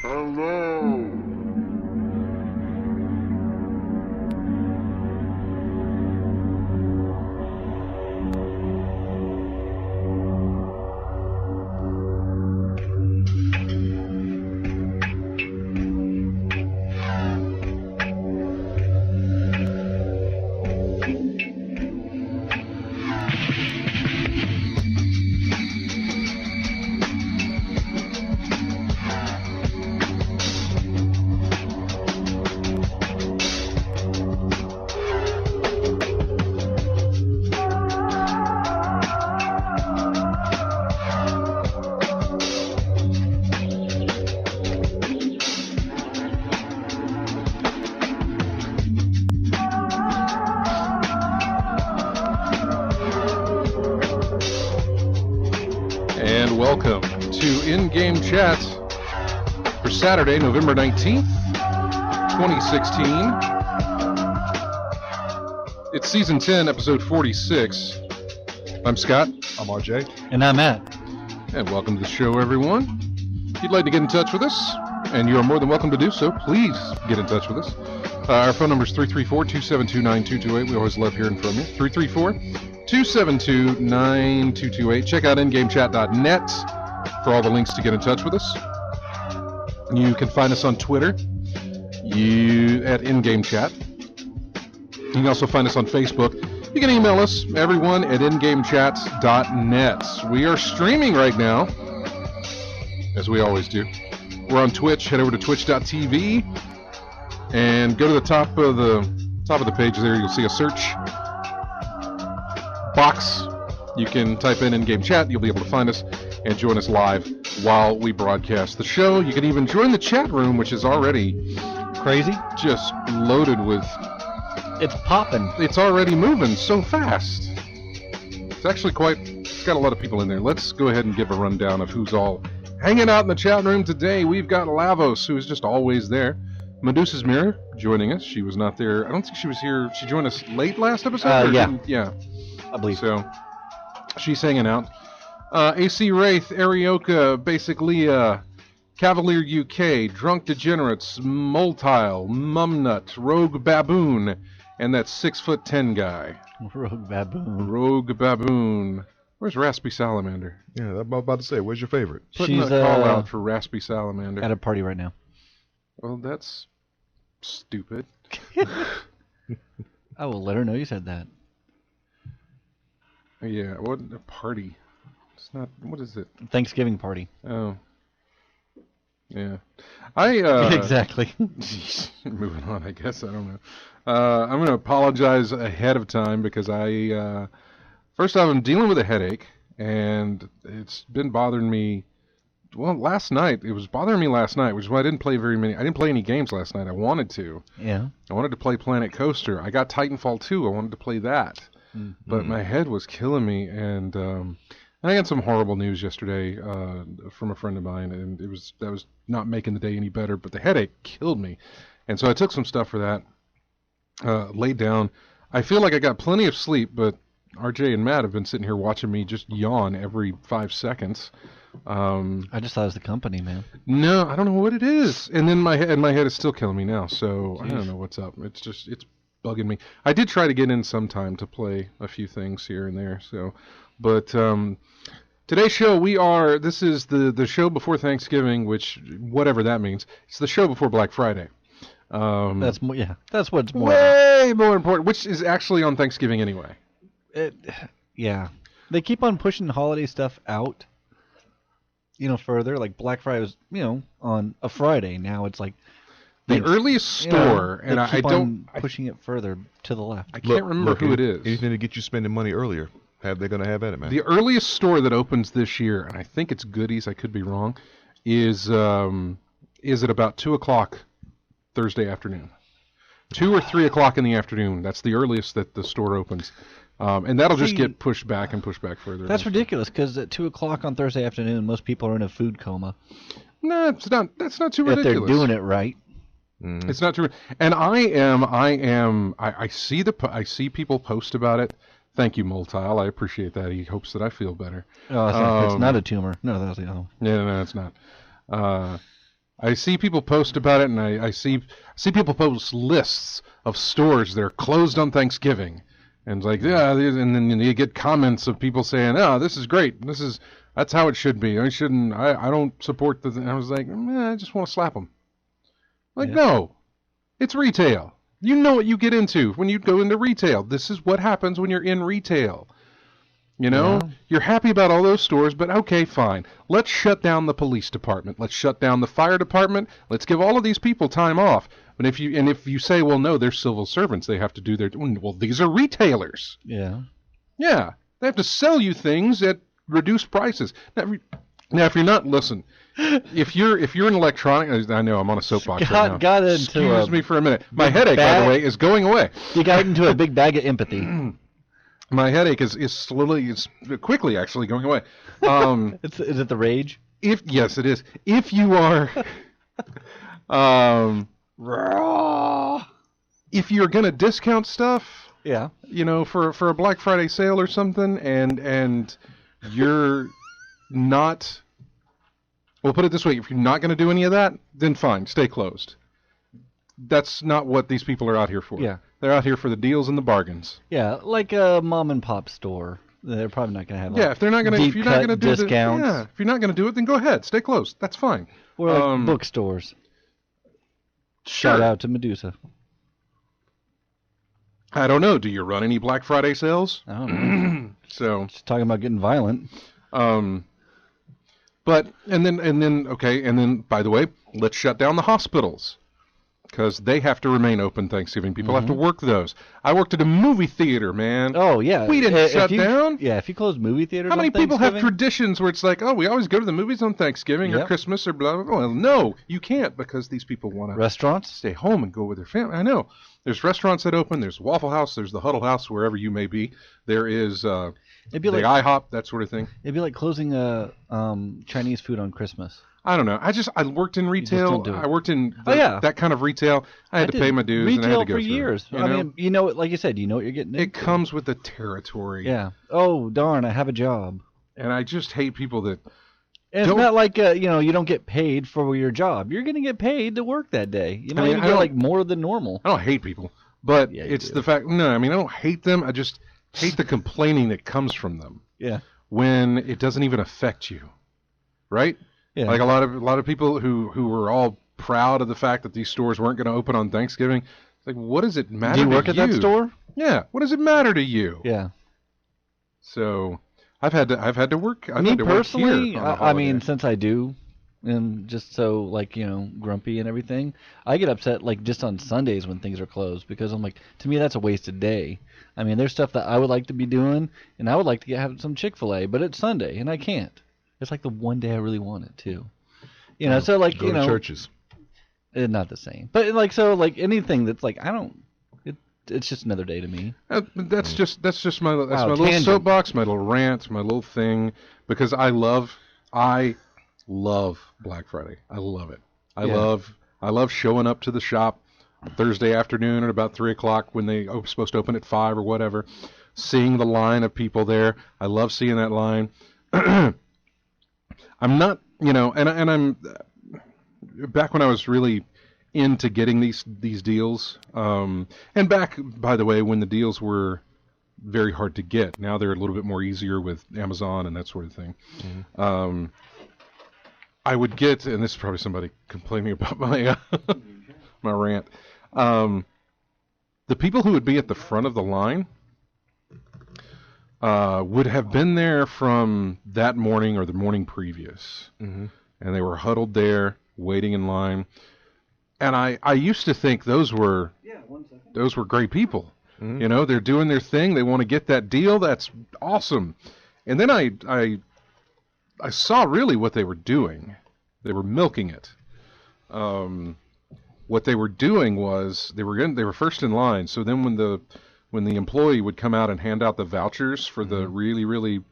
Hello. Welcome to In-Game Chat for Saturday, November 19th, 2016. It's Season 10, Episode 46. I'm Scott. I'm RJ. And I'm Matt. And welcome to the show, everyone. If you'd like to get in touch with us, and you are more than welcome to do so, please get in touch with us. Our phone number is 334-272-9228. We always love hearing from you. 334-272-9228. Check out ingamechat.net for all the links to get in touch with us. You can find us on Twitter at InGameChat. You can also find us on Facebook. You can email us, everyone, at ingamechat.net. We are streaming right now, as we always do. We're on Twitch. Head over to twitch.tv and go to the top of the page there. You'll see a search box. You can type in In-Game Chat. You'll be able to find us and join us live while we broadcast the show. You can even join the chat room, which is already Crazy. just loaded with... It's popping. It's already moving so fast. It's actually it's got a lot of people in there. Let's go ahead and give a rundown of who's all hanging out in the chat room today. We've got Lavos, who is just always there. Medusa's Mirror joining us. She was not there. I don't think she was here. She joined us late last episode? Yeah, I believe. So, she's hanging out. AC Wraith, Arioka, basically Cavalier UK, Drunk Degenerates, Moltile, Mumnut, Rogue Baboon, and that 6'10" guy. Rogue Baboon. Rogue Baboon. Where's Raspy Salamander? Yeah, I'm about to say, where's your favorite? Putting a call out for Raspy Salamander. At a party right now. Well, that's stupid. I will let her know you said that. Yeah, what a party. It's not, what is it? Thanksgiving party. Oh. Yeah. Exactly. Moving on, I guess. I don't know. I'm going to apologize ahead of time because first off, I'm dealing with a headache, and it's been bothering me. Well, last night, it was bothering me last night, which is why I didn't play any games last night. I wanted to. Yeah. I wanted to play Planet Coaster. I got Titanfall 2. I wanted to play that. Mm-hmm. But my head was killing me, and I got some horrible news yesterday from a friend of mine, and that was not making the day any better, but the headache killed me. And so I took some stuff for that, laid down. I feel like I got plenty of sleep, but RJ and Matt have been sitting here watching me just yawn every 5 seconds. I just thought it was the company, man. No, I don't know what it is. And then my head is still killing me now, so jeez. I don't know what's up. It's bugging me. I did try to get in sometime to play a few things here and there, so... But today's show, this is the show before Thanksgiving, which, whatever that means, it's the show before Black Friday. That's what's more. Way more important, which is actually on Thanksgiving anyway. Yeah. They keep on pushing holiday stuff out, further. Like Black Friday was, on a Friday. Now it's like... The earliest store, and I don't... pushing it further to the left. I can't remember who it is. Anything to get you spending money earlier. They're going to have at it, man. The earliest store that opens this year, and I think it's Goodies, I could be wrong, is at about 2 o'clock Thursday afternoon. 2 or 3 o'clock in the afternoon. That's the earliest that the store opens. And that'll just get pushed back further. That's ridiculous, because at 2 o'clock on Thursday afternoon, most people are in a food coma. No, that's not too ridiculous. If they're doing it right. Mm. It's not true. And I see people post about it. Thank you, Moltile. I appreciate that. He hopes that I feel better. Oh, it's not a tumor. No, that's the other one. Yeah, no, it's not. I see people post about it, and I see people post lists of stores that are closed on Thanksgiving, and it's like, yeah, and then you get comments of people saying, "Oh, this is great. That's how it should be. I don't support the." I was like, I just want to slap them. Like, no, it's retail. You know what you get into when you go into retail. This is what happens when you're in retail. You know, you're happy about all those stores, but okay, fine. Let's shut down the police department. Let's shut down the fire department. Let's give all of these people time off. But if you say, well, no, they're civil servants, they have to do their, well, these are retailers. Yeah. Yeah, they have to sell you things at reduced prices. Now if you're not, listen, if you're an electronic, I know I'm on a soapbox right now. Got into Excuse me for a minute. My headache, by the way, is going away. You got into a big bag of empathy. My headache is quickly actually going away. Is it the rage? Yes, it is. If you are, if you're gonna discount stuff, yeah, you know, for a Black Friday sale or something, and you're not, well, put it this way: if you're not gonna do any of that, then fine, stay closed. That's not what these people are out here for. Yeah. They're out here for the deals and the bargains. Yeah, like a mom and pop store. They're probably not going to have. Yeah, if you're not going to do discounts. If you're not going to do it, then go ahead, stay closed. That's fine. Or like bookstores. Sure. Shout out to Medusa. I don't know. Do you run any Black Friday sales? I don't know. So. Just talking about getting violent. But and then by the way, let's shut down the hospitals. Because they have to remain open Thanksgiving. People have to work those. I worked at a movie theater, man. Oh, yeah. We didn't shut down. Yeah, if you close movie theaters How many on people have Thanksgiving? traditions where it's like, oh, we always go to the movies on Thanksgiving or Christmas or blah, blah, blah. Well, no, you can't because these people want to Restaurants? stay home and go with their family. I know. There's restaurants that open. There's Waffle House. There's the Huddle House, wherever you may be. There is the IHOP, that sort of thing. It'd be like closing Chinese food on Christmas. I don't know. I worked in retail. I worked in that kind of retail. I had to pay my dues. Retail and I had to go for through years. It, I mean, you know, like you said, you know what you're getting into. It comes with the territory. Yeah. Oh, darn, I have a job. And I just hate people that. And it's not like you don't get paid for your job. You're going to get paid to work that day. You might even get like more than normal. I don't hate people, but it's the fact. No, I mean I don't hate them. I just hate the complaining that comes from them. Yeah. When it doesn't even affect you, right? Yeah. Like a lot of people who were all proud of the fact that these stores weren't going to open on Thanksgiving. It's like, what does it matter? Do you work at that store? Yeah. What does it matter to you? Yeah. So I've had to work. Me personally, I mean, since I do, and just so like grumpy and everything, I get upset like just on Sundays when things are closed because I'm like, to me that's a wasted day. I mean, there's stuff that I would like to be doing, and I would like to have some Chick-fil-A, but it's Sunday and I can't. It's like the one day I really want it too. So like go to churches. It's not the same, but like anything that's like it's just another day to me. That's just my little soapbox, my little rant, my little thing, because I love Black Friday. I love it. I love showing up to the shop Thursday afternoon at about 3:00 when they are supposed to open at 5 or whatever, seeing the line of people there. I love seeing that line. I'm not, and I'm back when I was really into getting these deals, and back, by the way, when the deals were very hard to get. Now they're a little bit more easier with Amazon and that sort of thing. Mm-hmm. I would get, and this is probably somebody complaining about my my rant. The people who would be at the front of the line would have been there from that morning or the morning previous, and they were huddled there waiting in line. And I used to think those were great people. Mm-hmm. They're doing their thing. They want to get that deal. That's awesome. And then I saw really what they were doing. They were milking it. What they were doing was they were first in line. So then when the employee would come out and hand out the vouchers for the really, really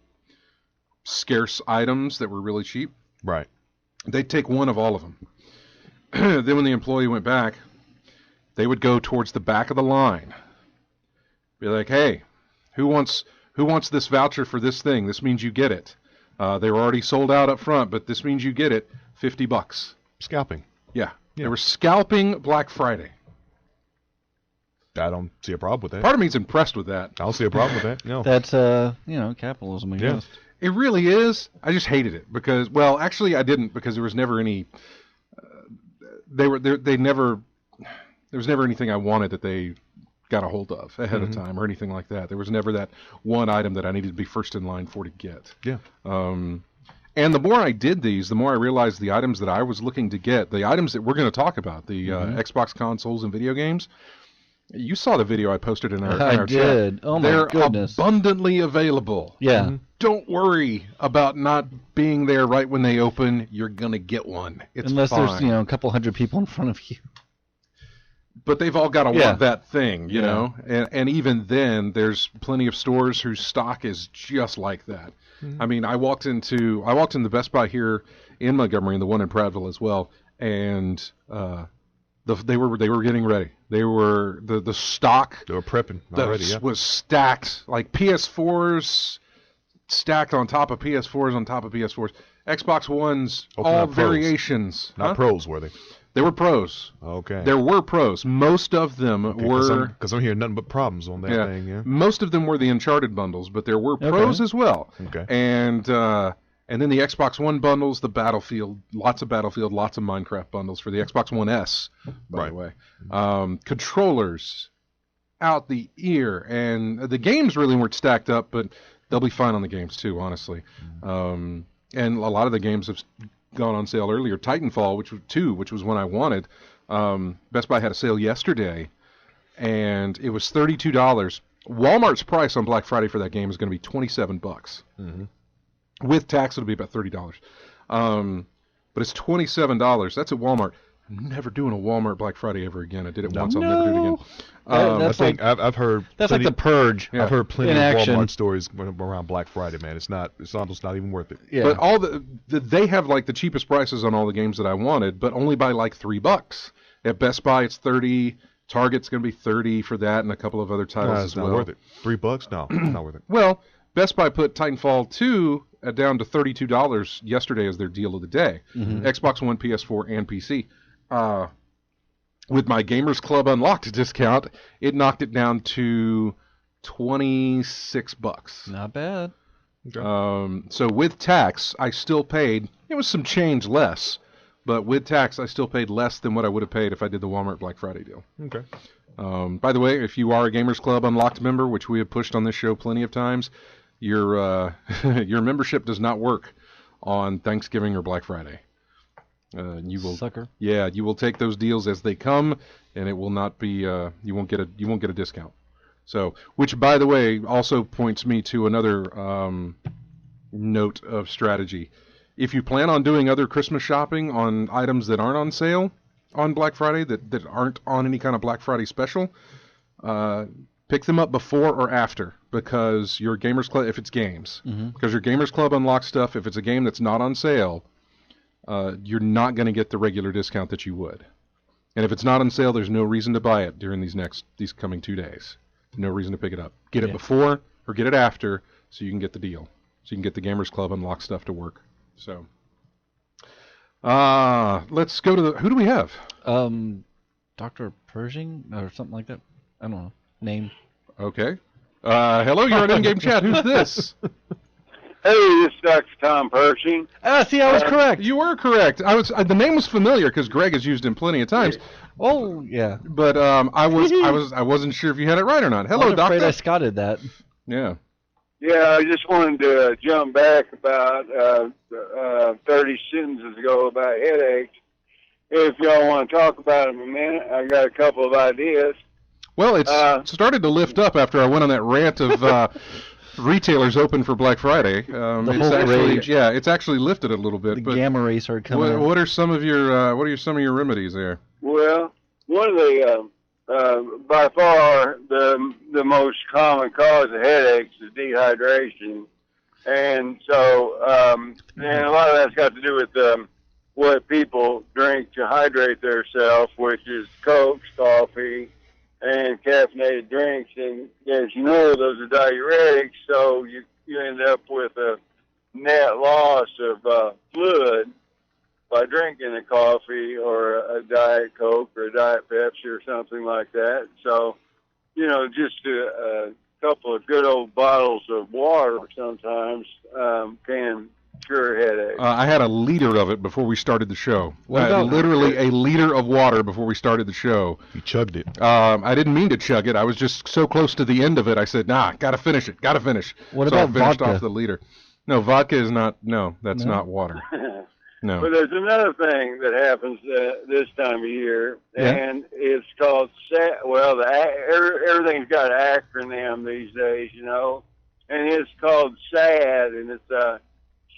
scarce items that were really cheap, right? They'd take one of all of them. Then when the employee went back, they would go towards the back of the line. Be like, hey, who wants this voucher for this thing? This means you get it. They were already sold out up front, but this means you get it. $50. Scalping. Yeah. They were scalping Black Friday. I don't see a problem with that. Part of me is impressed with that. I don't see a problem with that. No. That's capitalism, I guess. It really is. I just hated it because, well, actually I didn't, because there was never any. There was never anything I wanted that they got a hold of ahead of time or anything like that. There was never that one item that I needed to be first in line for to get. Yeah. And the more I did these, the more I realized the items that I was looking to get, the items that we're going to talk about, the Xbox consoles and video games. You saw the video I posted in our I chat. did. Oh my goodness. They're abundantly available. Yeah. Don't worry about not being there right when they open. You're going to get one. It's Unless fine. there's, a couple hundred people in front of you. But they've all got to want that thing, you know? And even then, there's plenty of stores whose stock is just like that. I mean, I walked into the Best Buy here in Montgomery and the one in Prattville as well, and they were getting ready. They were the stock. They were prepping already. Was stacked, like PS4s stacked on top of PS4s on top of PS4s. Xbox Ones, all variations. Not pros, were they? They were pros. Okay. There were pros. Most of them were... Because I'm hearing nothing but problems on that thing, yeah. Most of them were the Uncharted bundles, but there were pros as well. Okay. And then the Xbox One bundles, the Battlefield, lots of Minecraft bundles for the Xbox One S, by the way. Controllers, out the ear. And the games really weren't stacked up, but they'll be fine on the games too, honestly. And a lot of the games have gone on sale earlier. Titanfall, which was one I wanted. Best Buy had a sale yesterday, and it was $32. Walmart's price on Black Friday for that game is going to be $27. With tax, it'll be about $30. But it's $27. That's at Walmart. I'm never doing a Walmart Black Friday ever again. I did it once. I'll never do it again. I've heard that's like the purge. I've heard plenty of action. Walmart stories around Black Friday, man. It's almost not even worth it. Yeah. But all they have like the cheapest prices on all the games that I wanted, but only by like $3. At Best Buy, it's $30. Target's going to be $30 for that, and a couple of other titles as well. Not worth it. $3? No, it's not worth it. Well, Best Buy put Titanfall 2 down to $32 yesterday as their deal of the day. Xbox One, PS4, and PC. With my Gamers Club Unlocked discount, it knocked it down to $26. Not bad. Okay. So with tax, I still paid. It was some change less, but with tax, I still paid less than what I would have paid if I did the Walmart Black Friday deal. Okay. By the way, if you are a Gamers Club Unlocked member, which we have pushed on this show plenty of times, your membership does not work on Thanksgiving or Black Friday. You will, sucker. Yeah, you will take those deals as they come, and it will not be. You won't get a discount. So, which by the way also points me to another note of strategy. If you plan on doing other Christmas shopping on items that aren't on sale on Black Friday, that aren't on any kind of Black Friday special, pick them up before or after, because your Gamers Club, if it's games, because your Gamers Club Unlocked stuff, if it's a game that's not on sale, you're not going to get the regular discount that you would. And if it's not on sale, there's no reason to buy it during these coming 2 days. No reason to pick it up. Get it before or get it after so you can get the deal. So you can get the Gamers Club Unlocked stuff to work. So, let's go to who do we have? Dr. Pershing or something like that. I don't know. Name. Okay. Hello, you're on in-game chat. Who's this? Hey, this is Dr. Tom Pershing. See, I was correct. You were correct. The name was familiar because Greg has used him plenty of times. Oh, yeah. But I wasn't sure if you had it right or not. Hello, Doctor. I'm afraid I scotted that. Yeah. Yeah, I just wanted to jump back about 30 sentences ago about headaches. If y'all want to talk about them a minute, I got a couple of ideas. Well, it's started to lift up after I went on that rant of retailers open for Black Friday. It's actually lifted a little bit. The gamma rays are coming. What are some of your remedies there? Well, one of the by far the most common cause of headaches is dehydration, and so and a lot of that's got to do with what people drink to hydrate themselves, which is Coke, coffee, and caffeinated drinks. And as you know, those are diuretics, so you end up with a net loss of fluid. by drinking a coffee or a Diet Coke or a Diet Pepsi or something like that. So, just a couple of good old bottles of water sometimes can cure headaches. I had a liter of it before we started the show. What about literally a liter of water before we started the show? You chugged it. I didn't mean to chug it. I was just so close to the end of it. I said, "Nah, gotta finish it. Gotta finish." What so about I finished vodka? off the liter. No, vodka is not. No, that's No? not water. No. But there's another thing that happens this time of year, Yeah. and it's called everything's got an acronym these days, and it's called SAD, and it's a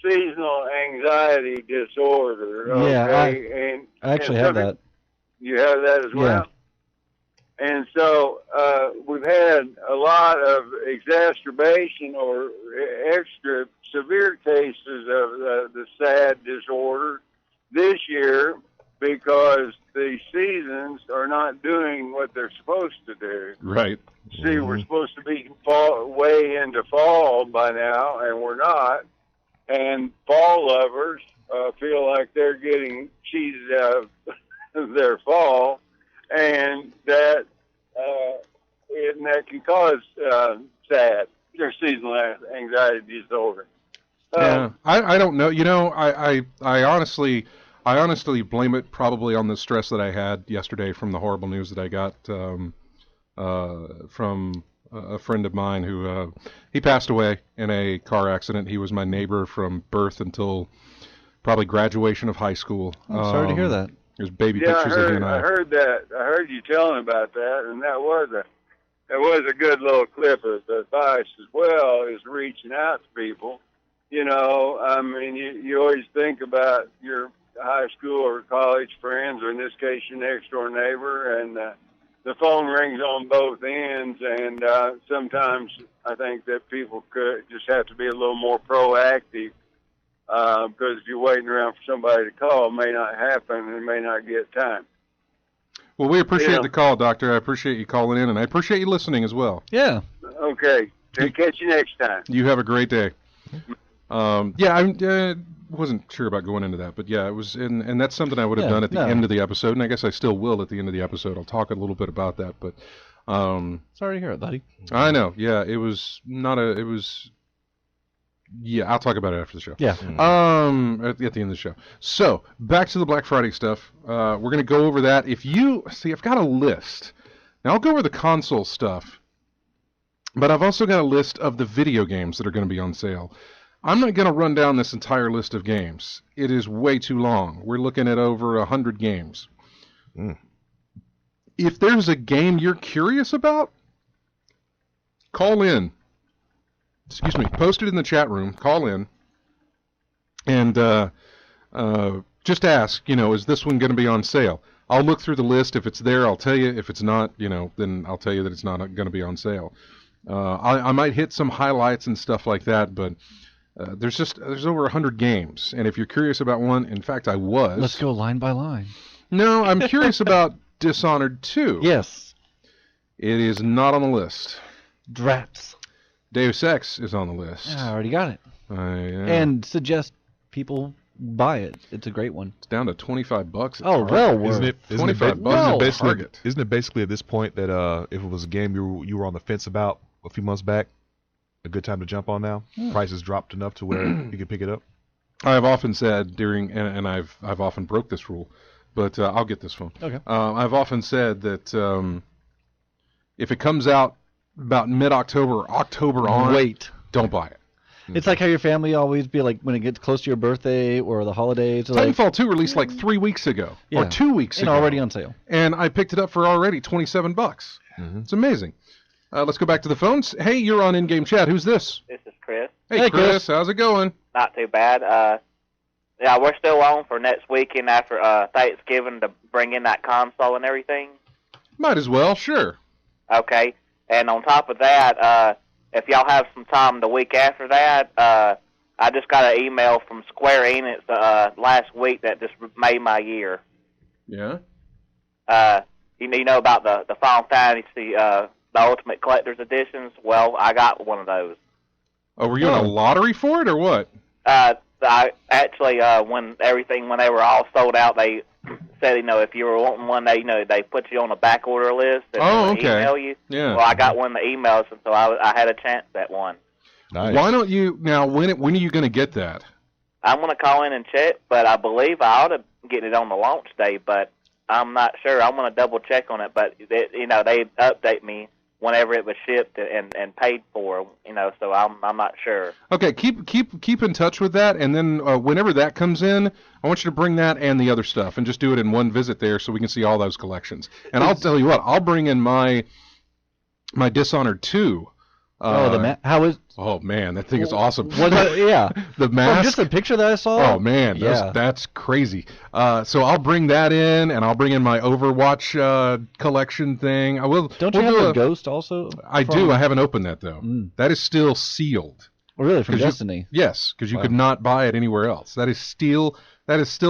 seasonal anxiety disorder. Yeah, okay? I actually have that. You have that as well? And so we've had a lot of exacerbation or extra severe cases of the SAD disorder this year because the seasons are not doing what they're supposed to do. Right. See, we're supposed to be way into fall by now, and we're not. And fall lovers feel like they're getting cheated out of their fall, and that can cause SAD, or seasonal anxiety disorder. Yeah, I don't know. I honestly blame it probably on the stress that I had yesterday from the horrible news that I got from a friend of mine who he passed away in a car accident. He was my neighbor from birth until probably graduation of high school. I'm sorry to hear that. There's baby Yeah, pictures of him and I heard that. I heard you telling about that, and that was a good little clip of advice as well, is reaching out to people. I mean, you always think about your high school or college friends, or in this case, your next door neighbor, and the phone rings on both ends, and sometimes I think that people could just have to be a little more proactive, because if you're waiting around for somebody to call, it may not happen and may not get time. Well, we appreciate the call, Doctor. I appreciate you calling in, and I appreciate you listening as well. Yeah. Okay. Catch you next time. You have a great day. I wasn't sure about going into that, but yeah, it was, and that's something I would have done at the end of the episode, and I guess I still will at the end of the episode. I'll talk a little bit about that, but sorry to hear it, buddy. I know. Yeah, it was not a. It was. Yeah, I'll talk about it after the show. Yeah. At the end of the show. So back to the Black Friday stuff. We're gonna go over that. If you see, I've got a list. Now I'll go over the console stuff, but I've also got a list of the video games that are going to be on sale. I'm not going to run down this entire list of games. It is way too long. We're looking at over 100 games. If there's a game you're curious about, call in. Excuse me. Post it in the chat room. Call in. And just ask, is this one going to be on sale? I'll look through the list. If it's there, I'll tell you. If it's not, then I'll tell you that it's not going to be on sale. I might hit some highlights and stuff like that, but there's over 100 games, and if you're curious about one, in fact, I was. Let's go line by line. No, I'm curious about Dishonored 2. Yes. It is not on the list. Drats. Deus Ex is on the list. I already got it. And suggest people buy it. It's a great one. It's down to $25. Oh, well worth. Isn't it $25 Target. Isn't it basically at this point that if it was a game you were on the fence about a few months back, a good time to jump on now? Prices dropped enough to where you can pick it up. I've often said and I've often broke this rule, but I'll get this one. Okay. I've often said that if it comes out about mid-October, October on, wait. Don't buy it. It's like how your family always be like when it gets close to your birthday or the holidays. Titanfall 2 released like 3 weeks ago or 2 weeks ago. And already on sale. And I picked it up for already $27. It's amazing. Let's go back to the phones. Hey, you're on In-Game Chat. Who's this? This is Chris. Hey, Chris. How's it going? Not too bad. Yeah, we're still on for next weekend after Thanksgiving to bring in that console and everything. Might as well, sure. Okay. And on top of that, if y'all have some time the week after that, I just got an email from Square Enix last week that just made my year. Yeah? You know about the Final Fantasy, the Ultimate Collector's Editions? Well, I got one of those. Oh, were you in a lottery for it or what? I actually, when they were all sold out, they said, if you were wanting one, they put you on a back order list and email you. Yeah. Well, I got one of the emails, and so I had a chance at one. Nice. Why don't you now? When are you going to get that? I'm going to call in and check, but I believe I ought to get it on the launch day, but I'm not sure. I'm going to double check on it, but they update me whenever it was shipped and paid for, so I'm not sure. Okay, keep in touch with that, and then whenever that comes in, I want you to bring that and the other stuff, and just do it in one visit there, so we can see all those collections. And I'll tell you what, I'll bring in my Dishonored 2. How is? Oh man, that thing is awesome. Yeah, the mask. From just the picture that I saw. Oh man, that's crazy. So I'll bring that in, and I'll bring in my Overwatch collection thing. I will. Don't you have a Ghost also? I do. I haven't opened that though. That is still sealed. Oh, really? From Destiny? Yes, because you could not buy it anywhere else. That is still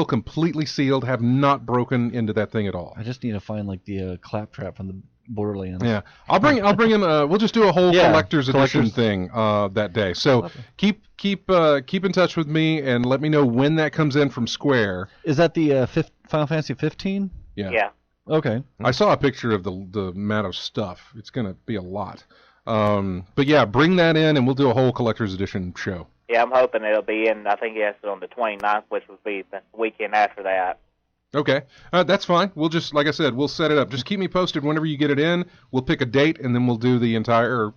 completely sealed. Have not broken into that thing at all. I just need to find like the claptrap from the Borderlands. Yeah, I'll bring in. We'll just do a whole collector's edition thing that day. So keep in touch with me and let me know when that comes in from Square. Is that the Final Fantasy 15? Yeah. Okay. I saw a picture of the amount of stuff. It's gonna be a lot. But yeah, bring that in and we'll do a whole collector's edition show. Yeah, I'm hoping it'll be in. I think it's on the 29th, which would be the weekend after that. Okay, that's fine. We'll just, like I said, we'll set it up. Just keep me posted whenever you get it in. We'll pick a date, and then we'll do the entire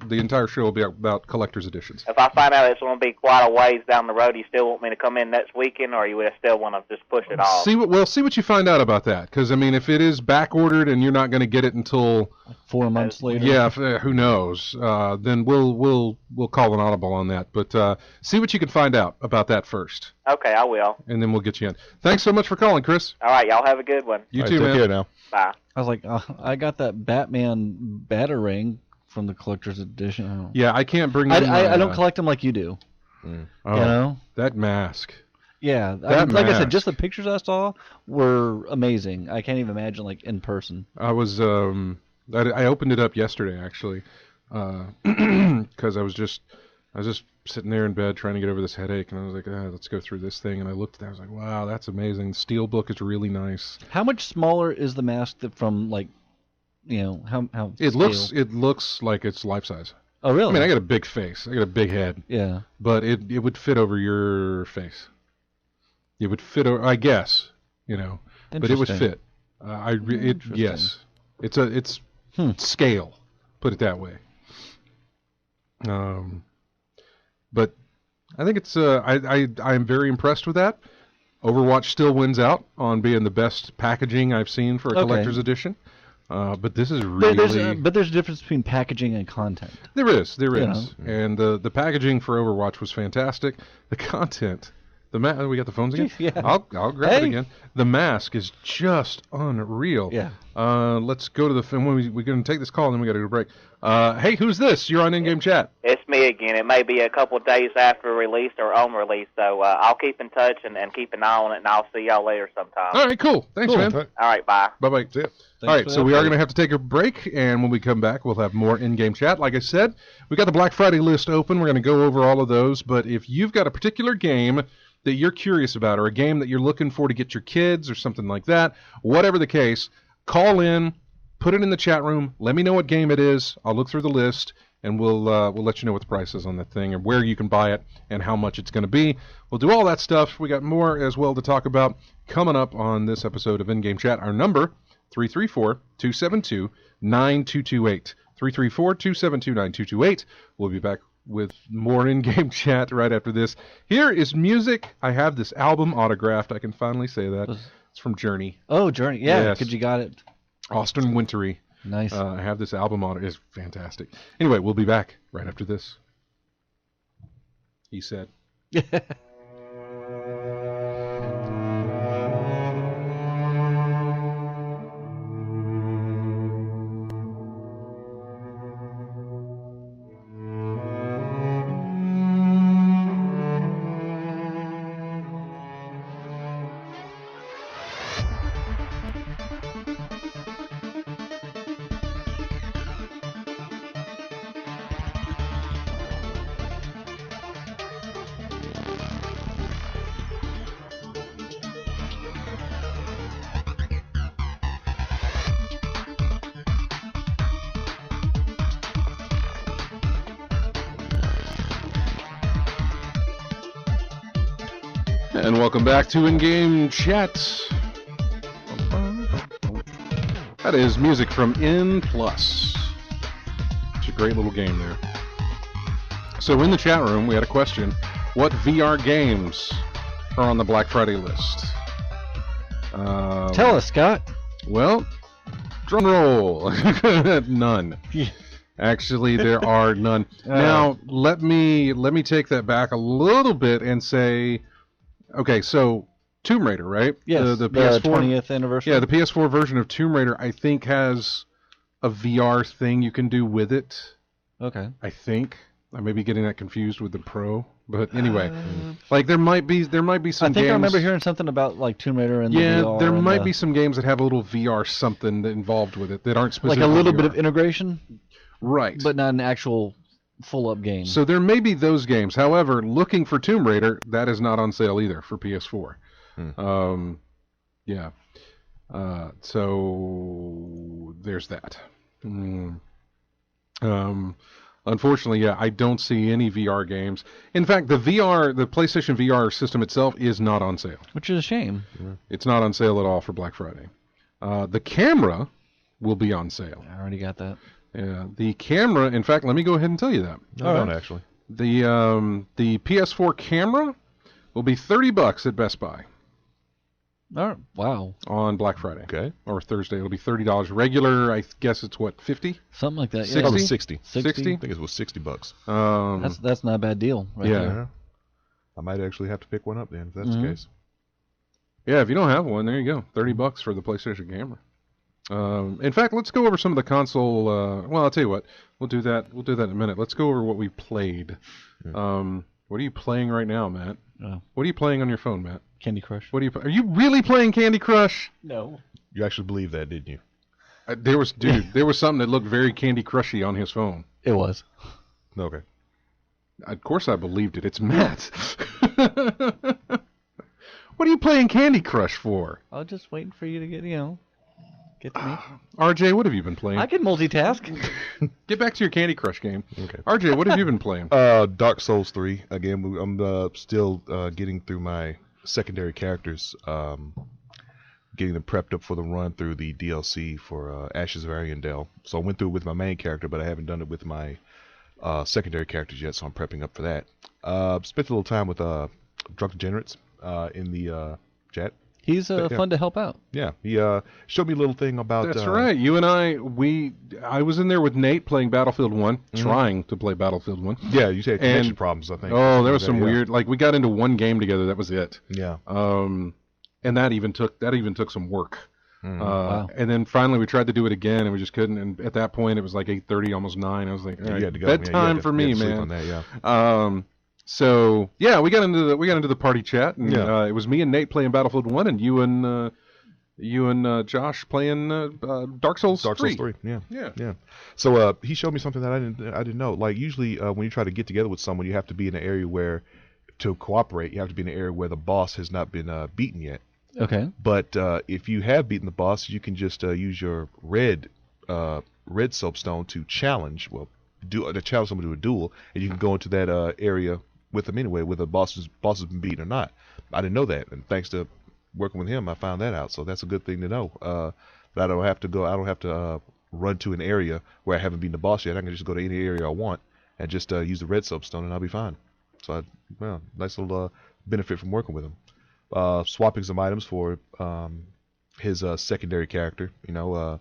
show will be about collector's editions. If I find out it's going to be quite a ways down the road, you still want me to come in next weekend, or you would still want to just push it off? See what you find out about that. Because I mean, if it is back ordered and you're not going to get it until 4 months later, yeah, who knows? Then we'll call an audible on that. But see what you can find out about that first. Okay, I will. And then we'll get you in. Thanks so much for calling, Chris. All right, y'all have a good one. You too, man. Take care now. Bye. I was like, I got that Batman Batarang from the collector's edition. Yeah, I can't bring. I don't collect them like you do. Oh, you know that mask. Yeah, like I said, just the pictures I saw were amazing. I can't even imagine like in person. I was I opened it up yesterday actually, because I was just sitting there in bed trying to get over this headache, and I was like, let's go through this thing. And I looked at that, I was like, wow, that's amazing. The Steelbook is really nice. How much smaller is the mask from like, how? It looks like it's life size. Oh, really? I mean, I got a big face. I got a big head. Yeah. But it would fit over your face. It would fit over, I guess, but it would fit. Yes. It's scale, put it that way. But I think it's I'm very impressed with that. Overwatch still wins out on being the best packaging I've seen for a collector's edition. But this is really... But there's a difference between packaging and content. There is. And the packaging for Overwatch was fantastic. The content... we got the phones again? Yeah. I'll grab it again. The mask is just unreal. Yeah. Let's go to the film. We're going to take this call, and then we got to go to break. Hey, who's this? You're on In-Game Chat. It's me again. It may be a couple of days after release or on release, so I'll keep in touch and keep an eye on it, and I'll see y'all later sometime. All right, cool. Thanks, man. All right, bye. Bye-bye. See ya. All right, so we are going to have to take a break, and when we come back, we'll have more In-Game Chat. Like I said, we got the Black Friday list open. We're going to go over all of those, but if you've got a particular game that you're curious about, or a game that you're looking for to get your kids or something like that, whatever the case, call in, put it in the chat room, let me know what game it is, I'll look through the list, and we'll let you know what the price is on that thing, and where you can buy it, and how much it's going to be. We'll do all that stuff. We got more as well to talk about coming up on this episode of In-Game Chat. Our number, 334-272-9228. 334-272-9228. We'll be back with more In-Game Chat right after this. Here is music. I have this album autographed. I can finally say that. It's from Journey. Oh, Journey. Yeah, yes. because you got it. Austin Wintory. Nice. I have this album on it. It's fantastic. Anyway, we'll be back right after this. He said. And welcome back to In-Game Chat. That is music from N+. It's a great little game there. So in the chat room, we had a question. What VR games are on the Black Friday list? Tell us, Scott. Well, drum roll. None. Actually, there are none. Now, let me take that back a little bit and say, okay, so Tomb Raider, right? Yes, the PS4 20th anniversary. Yeah, the PS4 version of Tomb Raider, I think, has a VR thing you can do with it. Okay. I think. I may be getting that confused with the Pro, but anyway, like there might be some games. I think I remember hearing something about like Tomb Raider and the VR. There might be some games that have a little VR something involved with it that aren't like specific. a little VR. bit of integration, right? But not an actual full-up game. So there may be those games. However, looking for Tomb Raider, that is not on sale either for PS4. Yeah. So there's that. Unfortunately, yeah, I don't see any VR games. In fact, the PlayStation VR system itself is not on sale. Which is a shame. It's not on sale at all for Black Friday. The camera will be on sale. I already got that. Yeah, the camera. In fact, let me go ahead and tell you that. I don't actually. The PS4 camera will be $30 at Best Buy. Oh, wow. On Black Friday. Okay. Or Thursday. It'll be $30. Regular, I guess it's what, 50? Something like that. 60? Yeah. It was 60. 60? I think it was $60. That's not a bad deal right there. I might actually have to pick one up then if that's the case. Yeah, if you don't have one, there you go. $30 for the PlayStation camera. In fact, let's go over some of the console. Well, I'll tell you what. We'll do that in a minute. Let's go over what we played. What are you playing right now, Matt? What are you playing on your phone, Matt? Candy Crush. Are you really playing Candy Crush? No. You actually believe that, didn't you? There was something that looked very Candy Crushy on his phone. It was. Okay. Of course I believed it. It's Matt. What are you playing Candy Crush for? I was just waiting for you to get to me. RJ, what have you been playing? I can multitask. Get back to your Candy Crush game. Okay. RJ, what have you been playing? Dark Souls 3. Again, I'm still getting through my secondary characters, getting them prepped up for the run through the DLC for Ashes of Ariandel. So I went through it with my main character, but I haven't done it with my secondary characters yet, so I'm prepping up for that. Spent a little time with Drunk Degenerates in the chat. He's fun to help out. Yeah, he showed me a little thing about... That's right. You and I was in there with Nate playing Battlefield 1, trying to play Battlefield 1. Yeah, you had connection problems, I think. Oh, there was some weird... Like, we got into one game together, that was it. Yeah. And that even took some work. Wow. And then finally we tried to do it again, and we just couldn't. And at that point, it was like 8:30, almost 9. I was like, all right, you had to go. bedtime for me, sleep man. on that, yeah. So yeah, we got into the party chat, and it was me and Nate playing Battlefield 1, and you and Josh playing Dark Souls 3. Dark Souls 3. Yeah. So he showed me something that I didn't know. Like usually when you try to get together with someone, you have to be in an area where to cooperate. You have to be in an area where the boss has not been beaten yet. Okay. But if you have beaten the boss, you can just use your red soapstone to challenge. Well, to challenge someone to a duel, and you can go into that area with them anyway, whether the boss has been beaten or not. I didn't know that, and thanks to working with him, I found that out. So that's a good thing to know. That I don't have to run to an area where I haven't beaten the boss yet. I can just go to any area I want and just use the red soapstone, and I'll be fine. So, nice little benefit from working with him. Swapping some items for his secondary character. A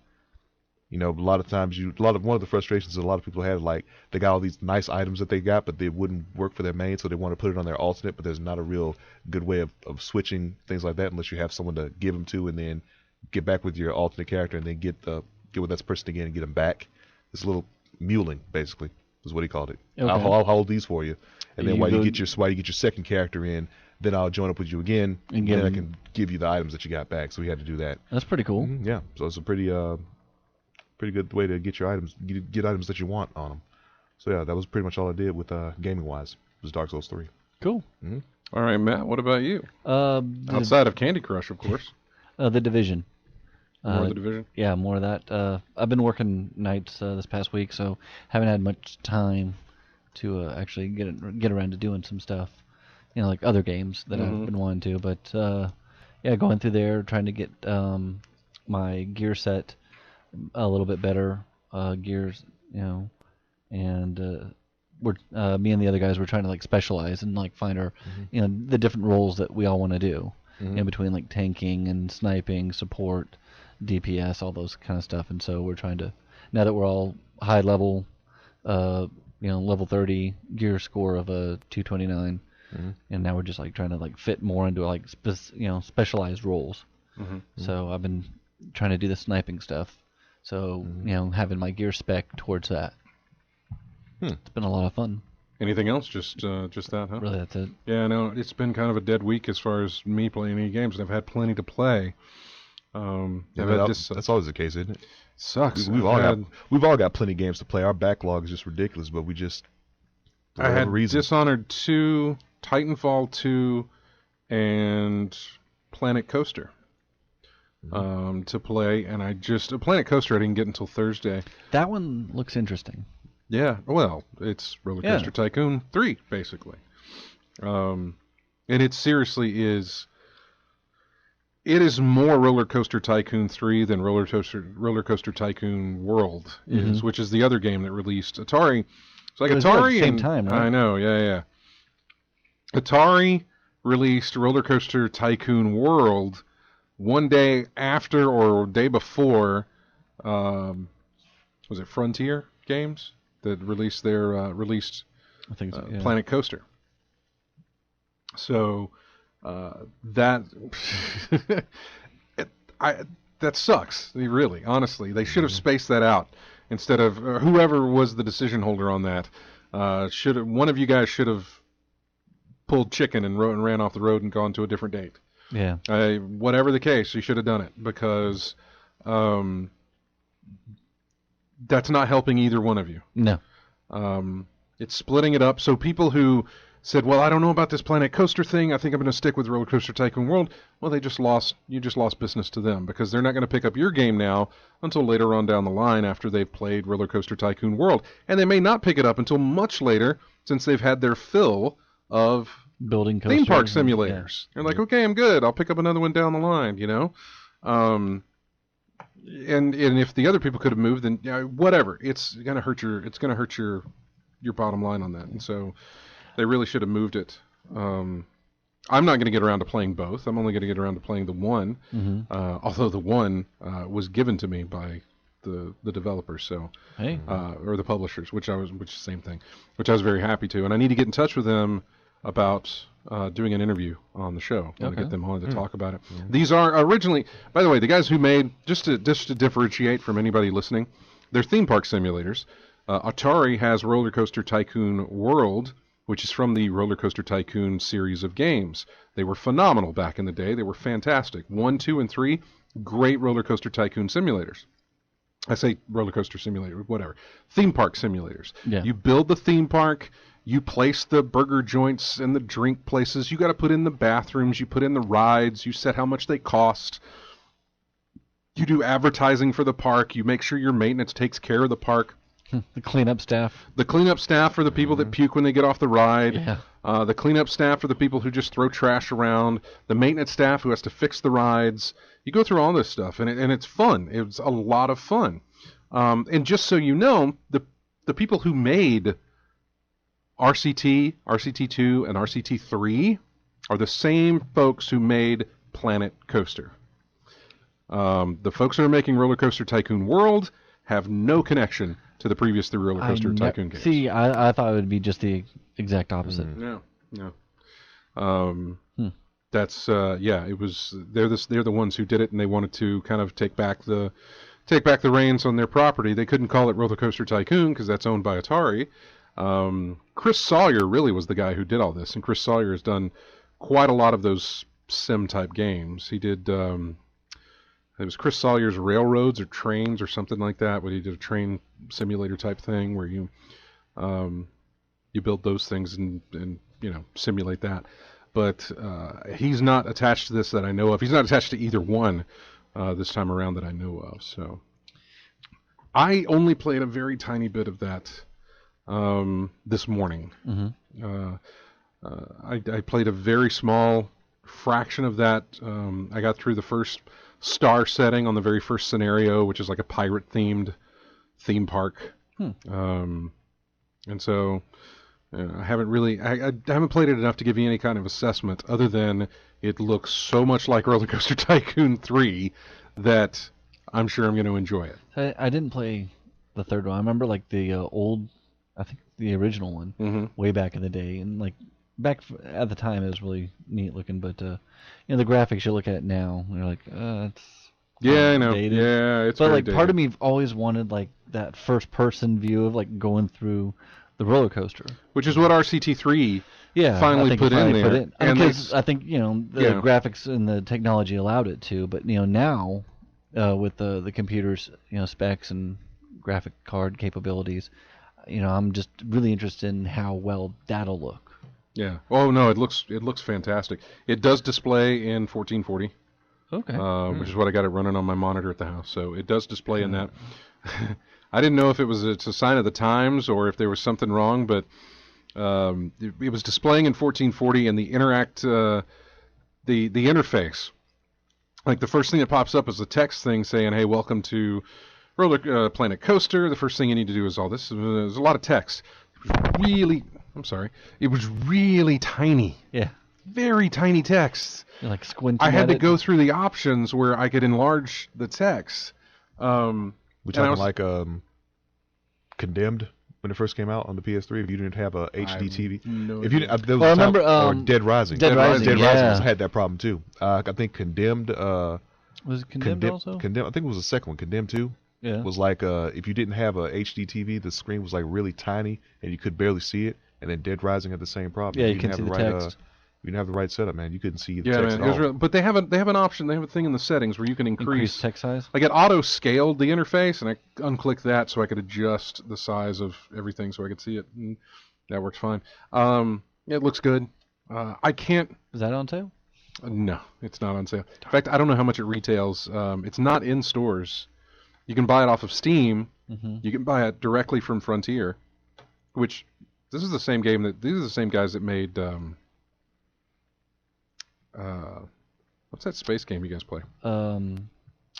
lot of times one of the frustrations that a lot of people had, like they got all these nice items that they got, but they wouldn't work for their main, so they want to put it on their alternate. But there's not a real good way of switching things like that unless you have someone to give them to, and then get back with your alternate character, and then get with that person again and get them back. It's a little muling, basically, is what he called it. Okay. I'll hold these for you, and then while you get your second character in, then I'll join up with you again, and then I can give you the items that you got back. So we had to do that. That's pretty cool. Yeah, so it's a pretty good way to get your items, get items that you want on them. So yeah, that was pretty much all I did with gaming wise. Was Dark Souls 3. Cool. Mm-hmm. All right, Matt. What about you? Outside of Candy Crush, of course. The Division. More of the Division. Yeah, more of that. I've been working nights this past week, so haven't had much time to actually get around to doing some stuff. like other games that I've been wanting to. But yeah, going through there, trying to get my gear set a little bit better, gears, and we're me and the other guys were trying to like specialize and like find our, the different roles that we all want to do in between like tanking and sniping, support, DPS, all those kind of stuff. And so we're trying to, now that we're all high level, level 30 gear score of a 229, and now we're just like trying to like fit more into like specialized roles. So I've been trying to do the sniping stuff. So having my gear spec towards that. It's been a lot of fun. Anything else? Just that, huh? Really, that's it. Yeah, no, it's been kind of a dead week as far as me playing any games, and I've had plenty to play. That's always the case, isn't it? Sucks. We've all got plenty of games to play. Our backlog is just ridiculous, but we just I had Dishonored 2, Titanfall 2, and Planet Coaster to play, and Planet Coaster I didn't get until Thursday. That one looks interesting. Yeah, well, it's Roller Coaster Tycoon 3, basically. And it seriously is... It is more Roller Coaster Tycoon 3 than Roller Coaster Tycoon World is, which is the other game that released. Atari... It's like Atari... At the same time, right? I know, yeah. Atari released Roller Coaster Tycoon World one day after or day before... was it Frontier Games? That released their I think so, yeah. Planet Coaster. So that that sucks. Really, honestly, they should have spaced that out instead of whoever was the decision holder on that. One of you guys should have pulled chicken and ran off the road and gone to a different date. Yeah. Whatever the case, you should have done it because. That's not helping either one of you. No. It's splitting it up. So people who said, well, I don't know about this Planet Coaster thing. I think I'm going to stick with Roller Coaster Tycoon World. Well, you just lost business to them because they're not going to pick up your game now until later on down the line after they've played Roller Coaster Tycoon World. And they may not pick it up until much later since they've had their fill of building theme park simulators. They're like, okay, I'm good. I'll pick up another one down the line, And if the other people could have moved, then whatever. It's gonna hurt your bottom line on that. And so they really should have moved it. I'm not going to get around to playing both. I'm only going to get around to playing the one. Although the one was given to me by the developers, so or the publishers, which is the same thing, which I was very happy to. And I need to get in touch with them about doing an interview on the show. I want to get them on to talk about it. These are originally, by the way, the guys who made, just to differentiate from anybody listening, they're theme park simulators. Atari has Roller Coaster Tycoon World, which is from the Roller Coaster Tycoon series of games. They were phenomenal back in the day. They were fantastic. 1, 2, and 3, great Roller Coaster Tycoon simulators. I say roller coaster simulator, whatever. Theme park simulators. Yeah. You build the theme park. You place the burger joints and the drink places. You got to put in the bathrooms. You put in the rides. You set how much they cost. You do advertising for the park. You make sure your maintenance takes care of the park. The cleanup staff. The cleanup staff are the people that puke when they get off the ride. Yeah. The cleanup staff are the people who just throw trash around. The maintenance staff who has to fix the rides. You go through all this stuff, and it's fun. It's a lot of fun. And just so you know, the people who made RCT, RCT2, and RCT3 are the same folks who made Planet Coaster. The folks who are making Roller Coaster Tycoon World have no connection to the previous 3 Roller Coaster Tycoon games. See, I thought it would be just the exact opposite. No. That's it was. They're the ones who did it, and they wanted to kind of take back the reins on their property. They couldn't call it Roller Coaster Tycoon because that's owned by Atari. Chris Sawyer really was the guy who did all this, and Chris Sawyer has done quite a lot of those sim type games. He did it was Chris Sawyer's Railroads or Trains or something like that, where he did a train simulator type thing where you build those things and simulate that. But he's not attached to this that I know of. He's not attached to either one this time around that I know of. So I only played a very tiny bit of that this morning. I played a very small fraction of that. I got through the first star setting on the very first scenario, which is like a pirate-themed theme park. And so I haven't really, I haven't played it enough to give you any kind of assessment, other than it looks so much like Roller Coaster Tycoon 3 that I'm sure I'm going to enjoy it. I didn't play the third one. I remember like the old, I think the original one, way back in the day, and like at the time it was really neat looking. But the graphics you look at now, you're like, it's I know, dated. yeah, it's. But very like dated. part of me always wanted like that first person view of like going through the roller coaster, which is what RCT3 finally put in there. And because I think the graphics and the technology allowed it to, but now with the computers, specs and graphic card capabilities, I'm just really interested in how well that'll look. Yeah. Oh no, it looks fantastic. It does display in 1440. Okay. Which is what I got it running on my monitor at the house. So it does display in that. I didn't know if it's a sign of the times or if there was something wrong, but it was displaying in 1440, and the the interface, like the first thing that pops up is a text thing saying, "Hey, welcome to Roller Planet Coaster." The first thing you need to do is all this. There's a lot of text. It was really tiny. Yeah. Very tiny text. You're like squinting. I had to go through the options where I could enlarge the text. We're talking like Condemned when it first came out on the PS3. If you didn't have a HD TV, no if you there was I remember or Dead Rising. Dead Rising had that problem too. I think Condemned. Was it Condemned also? Condemned. I think it was the second one. Condemned 2. Yeah. Was like if you didn't have a HD TV, the screen was like really tiny and you could barely see it. And then Dead Rising had the same problem. Yeah, you can see the text. You didn't have the right setup, man. You couldn't see the text text at all. But they have an option. They have a thing in the settings where you can increase text size. Like it auto scaled the interface, and I unclicked that so I could adjust the size of everything so I could see it. And that works fine. It looks good. I can't. Is that on sale? No, it's not on sale. In fact, I don't know how much it retails. It's not in stores. You can buy it off of Steam. You can buy it directly from Frontier, which this is the same game that these are the same guys that made. What's that space game you guys play? Not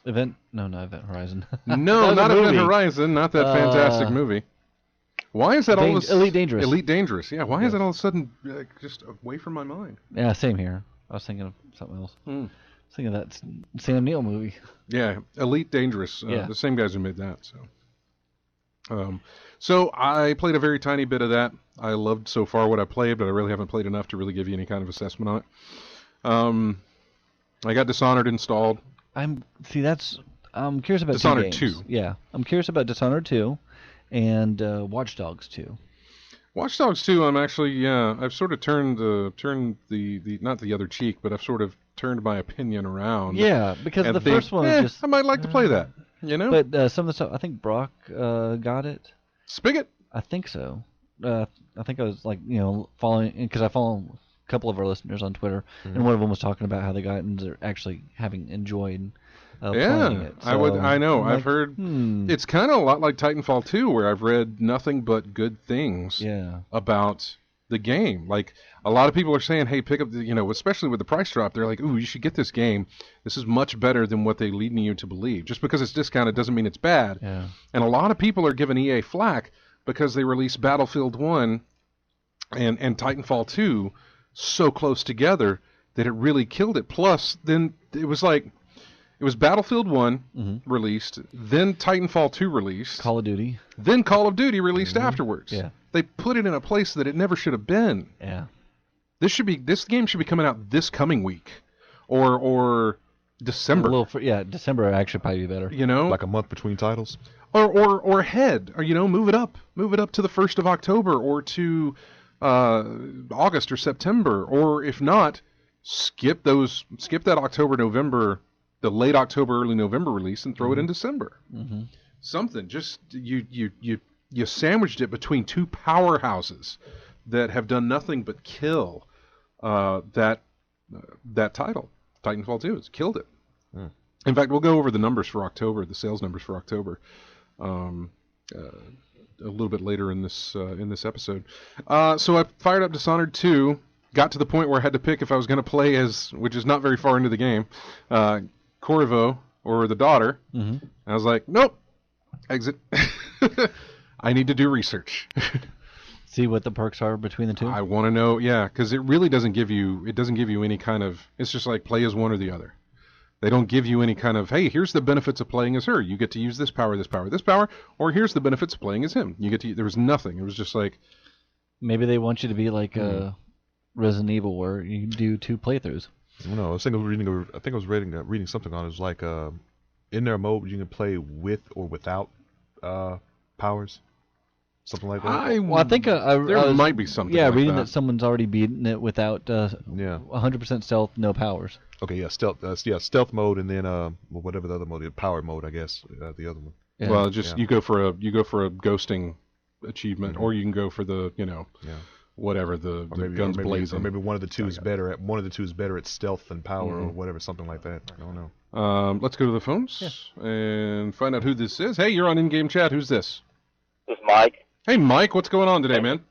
Event Horizon. No, not Event Horizon. Not that fantastic movie. Why is that all of a sudden... Elite Dangerous. Elite Dangerous, yeah. Why is that all of a sudden just away from my mind? Yeah, same here. I was thinking of something else. I was thinking of that Sam Neill movie. Yeah, Elite Dangerous. Yeah. The same guys who made that. So I played a very tiny bit of that. I loved so far what I played, but I really haven't played enough to really give you any kind of assessment on it. I got Dishonored installed. I'm curious about Dishonored 2 games. 2. Yeah, I'm curious about Dishonored 2 and Watch Dogs 2. Watch Dogs 2, I'm actually, I've sort of turned the not the other cheek, but I've sort of turned my opinion around. Yeah, because the first one was just... I might like to play that, But some of the stuff, I think Brock got it. Spigot? I think so. I think I was like, following, because I follow a couple of our listeners on Twitter, and one of them was talking about how they got and they're actually having enjoyed playing it. So, I know. I've like, heard it's kind of a lot like Titanfall 2, where I've read nothing but good things about the game. Like, a lot of people are saying, hey, pick up the, especially with the price drop, they're like, ooh, you should get this game. This is much better than what they're leading you to believe. Just because it's discounted doesn't mean it's bad. Yeah. And a lot of people are giving EA flack because they released Battlefield 1 and Titanfall 2 so close together that it really killed it. Plus, then it was Battlefield 1 released, then Titanfall 2 released. Call of Duty. Then Call of Duty released afterwards. Yeah. They put it in a place that it never should have been. Yeah. This game should be coming out this coming week. Or December. December would actually probably be better. Like a month between titles. Or ahead. Or move it up. Move it up to the 1st of October or to August or September. Or if not, skip that October, November, the late October, early November release and throw it in December. Something. Just you sandwiched it between two powerhouses that have done nothing but kill that title. Titanfall 2 has killed it. In fact, we'll go over the numbers for October, the sales numbers for October, a little bit later in this episode. So I fired up Dishonored 2. got to the point where I had to pick if I was going to play as, which is not very far into the game, Corvo or the daughter. Mm-hmm. I was like, nope, exit. I need to do research. See what the perks are between the two. I want to know, yeah, because it really doesn't give you. It doesn't give you any kind of. It's just like play as one or the other. They don't give you any kind of. Hey, here's the benefits of playing as her. You get to use this power, this power, this power, or here's the benefits of playing as him. You get to. There was nothing. It was just like. Maybe they want you to be like Resident Evil, where you do 2 playthroughs. No, I was thinking I was reading something on it. It was like in their mode you can play with or without powers. Something like that. I think there might be something. Yeah, like reading that someone's already beaten it without 100% stealth, no powers. Okay, yeah, stealth mode, and then whatever the other mode, power mode, I guess, the other one. Yeah. Well, you go for a ghosting achievement, or you can go for the whatever the guns blazing. Or maybe one of the two is better at stealth than power, or whatever, something like that. I don't know. Let's go to the phones and find out who this is. Hey, you're on in-game chat. Who's this? This is Mike. Hey, Mike, what's going on today, man?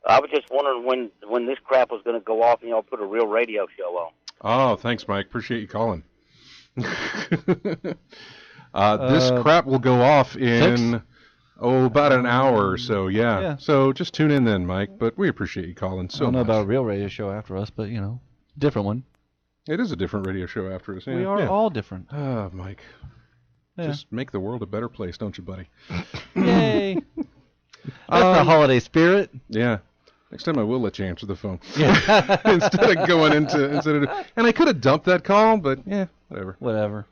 I was just wondering when this crap was going to go off and y'all put a real radio show on. Oh, thanks, Mike. Appreciate you calling. This crap will go off in about an hour or so. Yeah. So just tune in then, Mike. But we appreciate you calling so much. I don't know about a real radio show after us, but different one. It is a different radio show after us. Yeah. We are all different. Mike. Yeah. Just make the world a better place, don't you, buddy? Yay! That's the holiday spirit. Yeah. Next time I will let you answer the phone. Yeah. instead of and I could have dumped that call, but whatever. Whatever.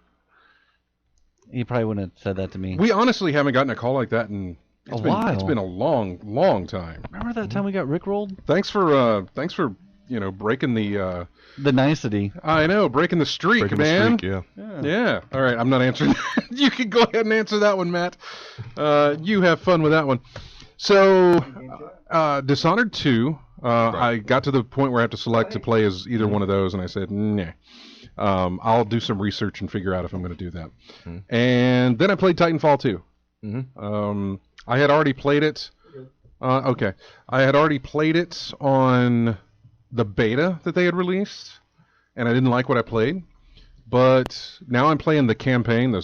You probably wouldn't have said that to me. We honestly haven't gotten a call like that in a while. It's been a long, long time. Remember that time we got rickrolled? Thanks for breaking the nicety. I know, breaking the streak, man. The streak, yeah. All right, I'm not answering that. You can go ahead and answer that one, Matt. You have fun with that one. So, Dishonored 2, I got to the point where I have to select to play as either one of those, and I said, nah. I'll do some research and figure out if I'm going to do that. And then I played Titanfall 2. I had already played it. I had already played it on the beta that they had released, and I didn't like what I played. But now I'm playing the campaign, the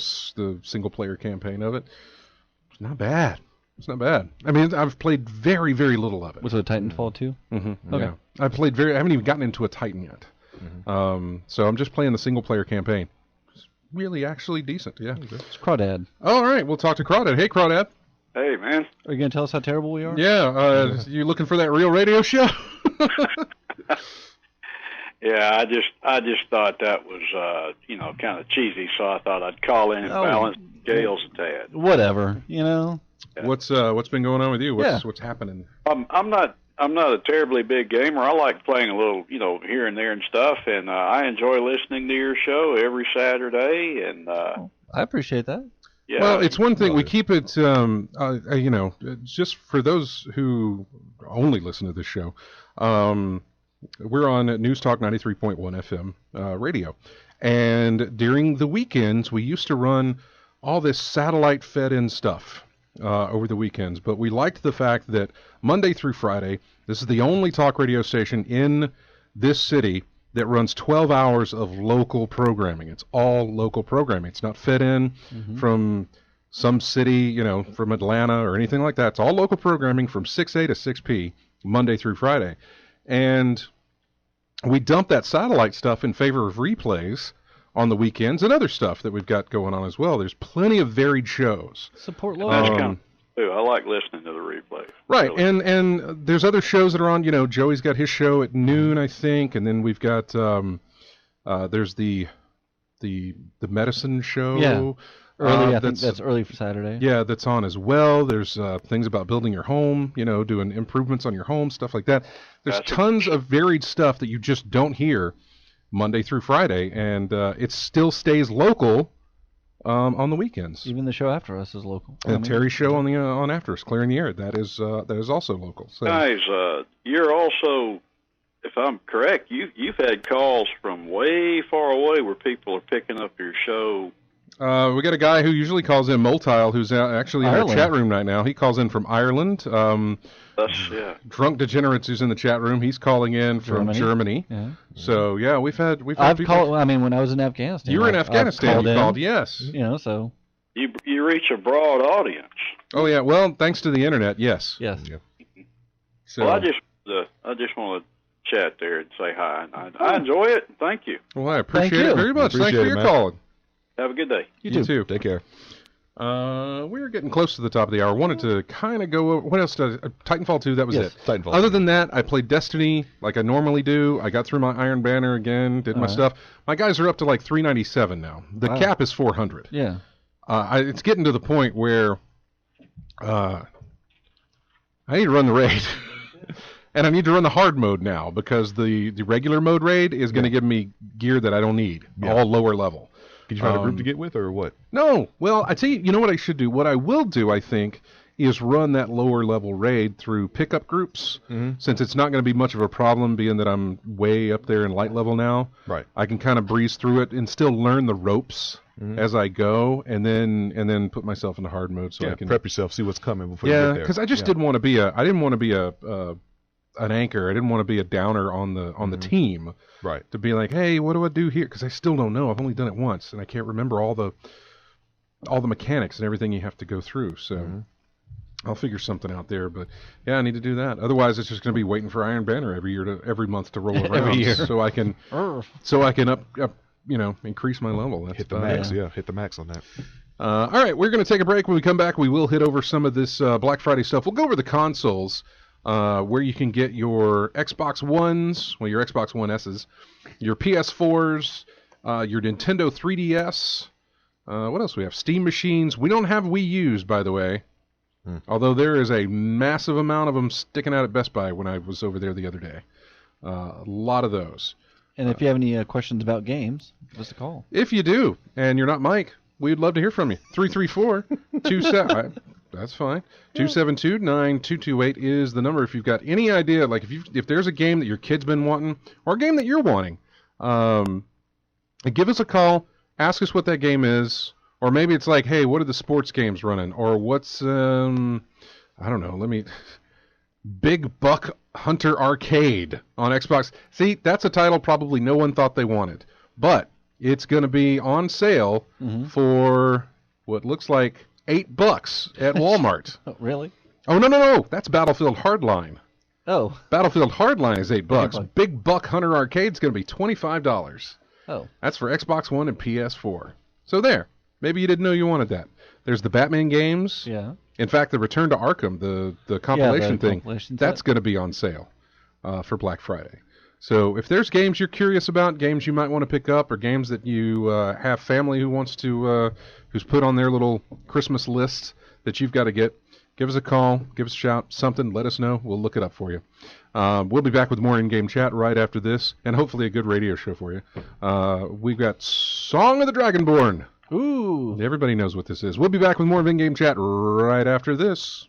single-player campaign of it. It's not bad. It's not bad. I mean, I've played very, very little of it. Was it Titanfall 2? Mm-hmm. Okay. Yeah. I haven't even gotten into a Titan yet. So I'm just playing the single-player campaign. It's really actually decent, yeah. It's Crawdad. All right, we'll talk to Crawdad. Hey, Crawdad. Hey, man. Are you going to tell us how terrible we are? Yeah, you looking for that real radio show? Yeah, I just thought that was kind of cheesy, so I thought I'd call in and balance the scales a tad. Whatever, Yeah. What's been going on with you? What's happening? I'm not a terribly big gamer. I like playing a little, here and there and stuff, and I enjoy listening to your show every Saturday. And I appreciate that. Yeah. Well, it's one thing we keep it. Just for those who only listen to this show, we're on News Talk 93.1 FM radio, and during the weekends we used to run all this satellite fed-in stuff. Over the weekends, but we liked the fact that Monday through Friday, this is the only talk radio station in this city that runs 12 hours of local programming. It's all local programming. It's not fed in from some city, from Atlanta or anything like that. It's all local programming from 6A to 6P, Monday through Friday. And we dumped that satellite stuff in favor of replays on the weekends and other stuff that we've got going on as well. There's plenty of varied shows. Support local. That's kind of too. I like listening to the replays. Right, really. and there's other shows that are on. Joey's got his show at noon, I think, and then we've got there's the medicine show. Yeah. Early, I think that's early for Saturday. Yeah, that's on as well. There's things about building your home, doing improvements on your home, stuff like that. There's tons of varied stuff that you just don't hear Monday through Friday, and it still stays local on the weekends. Even the show after us is local. And Terry's show on After Us, Clearing the Air, that is also local. So. Guys, you're also, if I'm correct, you've had calls from way far away where people are picking up your show. We got a guy who usually calls in, Moltile, who's actually in our chat room right now. He calls in from Ireland. Drunk Degenerates, who's in the chat room. He's calling in from Germany. Yeah. So yeah, we've had people. I mean, when I was in Afghanistan. You were in Afghanistan. You called, yes. You know, so. You reach a broad audience. Oh yeah, well, thanks to the internet, yes. Yes. Yeah. So, well, I just want to chat there and say hi. I enjoy it. Thank you. Well, I appreciate it very much. Thanks for your call. Have a good day. You too. Take care. We're getting close to the top of the hour. Wanted to kind of go over, what else did Titanfall 2, that was it. Titanfall. Other than that, I played Destiny like I normally do. I got through my Iron Banner again, did my stuff. My guys are up to like 397 now. The cap is 400. Yeah. It's getting to the point where I need to run the raid. And I need to run the hard mode now because the regular mode raid is going to give me gear that I don't need, all lower level. Did you find a group to get with or what? No. Well, I tell you, you know what I should do? What I will do, I think, is run that lower level raid through pickup groups. Since it's not going to be much of a problem being that I'm way up there in light level now. Right. I can kind of breeze through it and still learn the ropes as I go, and then put myself into hard mode so I can prep yourself, see what's coming before you get there. Yeah, because I just didn't want to be I didn't want to be an anchor. I didn't want to be a downer on the team. Right. To be like, hey, what do I do here? Because I still don't know. I've only done it once, and I can't remember all the mechanics and everything you have to go through. So I'll figure something out there. But yeah, I need to do that. Otherwise, it's just going to be waiting for Iron Banner every month to roll around. Every year. So I can up increase my level. That's hit the max. Yeah, hit the max on that. All right, we're going to take a break. When we come back, we will hit over some of this Black Friday stuff. We'll go over the consoles. Where you can get your Xbox Ones, your Xbox One S's, your PS4s, your Nintendo 3DS. What else do we have? Steam machines. We don't have Wii U's, by the way. Although there is a massive amount of them sticking out at Best Buy when I was over there the other day. A lot of those. And if you have any questions about games, give us a call. If you do, and you're not Mike, we'd love to hear from you. 334-27... That's fine. 272-9228 is the number. If you've got any idea, like if there's a game that your kid's been wanting, or a game that you're wanting, give us a call. Ask us what that game is, or maybe it's like, hey, what are the sports games running, or what's I don't know. Big Buck Hunter Arcade on Xbox. See, that's a title probably no one thought they wanted, but it's going to be on sale for what looks like $8 at Walmart. Oh, really? Oh, no. That's Battlefield Hardline. Oh. Battlefield Hardline is $8. Big Buck Hunter Arcade's going to be $25. Oh. That's for Xbox One and PS4. So there. Maybe you didn't know you wanted that. There's the Batman games. Yeah. In fact, the Return to Arkham, the compilation thing, that's going to be on sale for Black Friday. So if there's games you're curious about, games you might want to pick up, or games that you have family who wants to, who's put on their little Christmas list that you've got to get, give us a call, give us a shout, something, let us know. We'll look it up for you. We'll be back with more in-game chat right after this, and hopefully a good radio show for you. We've got Song of the Dragonborn. Ooh. Everybody knows what this is. We'll be back with more of in-game chat right after this.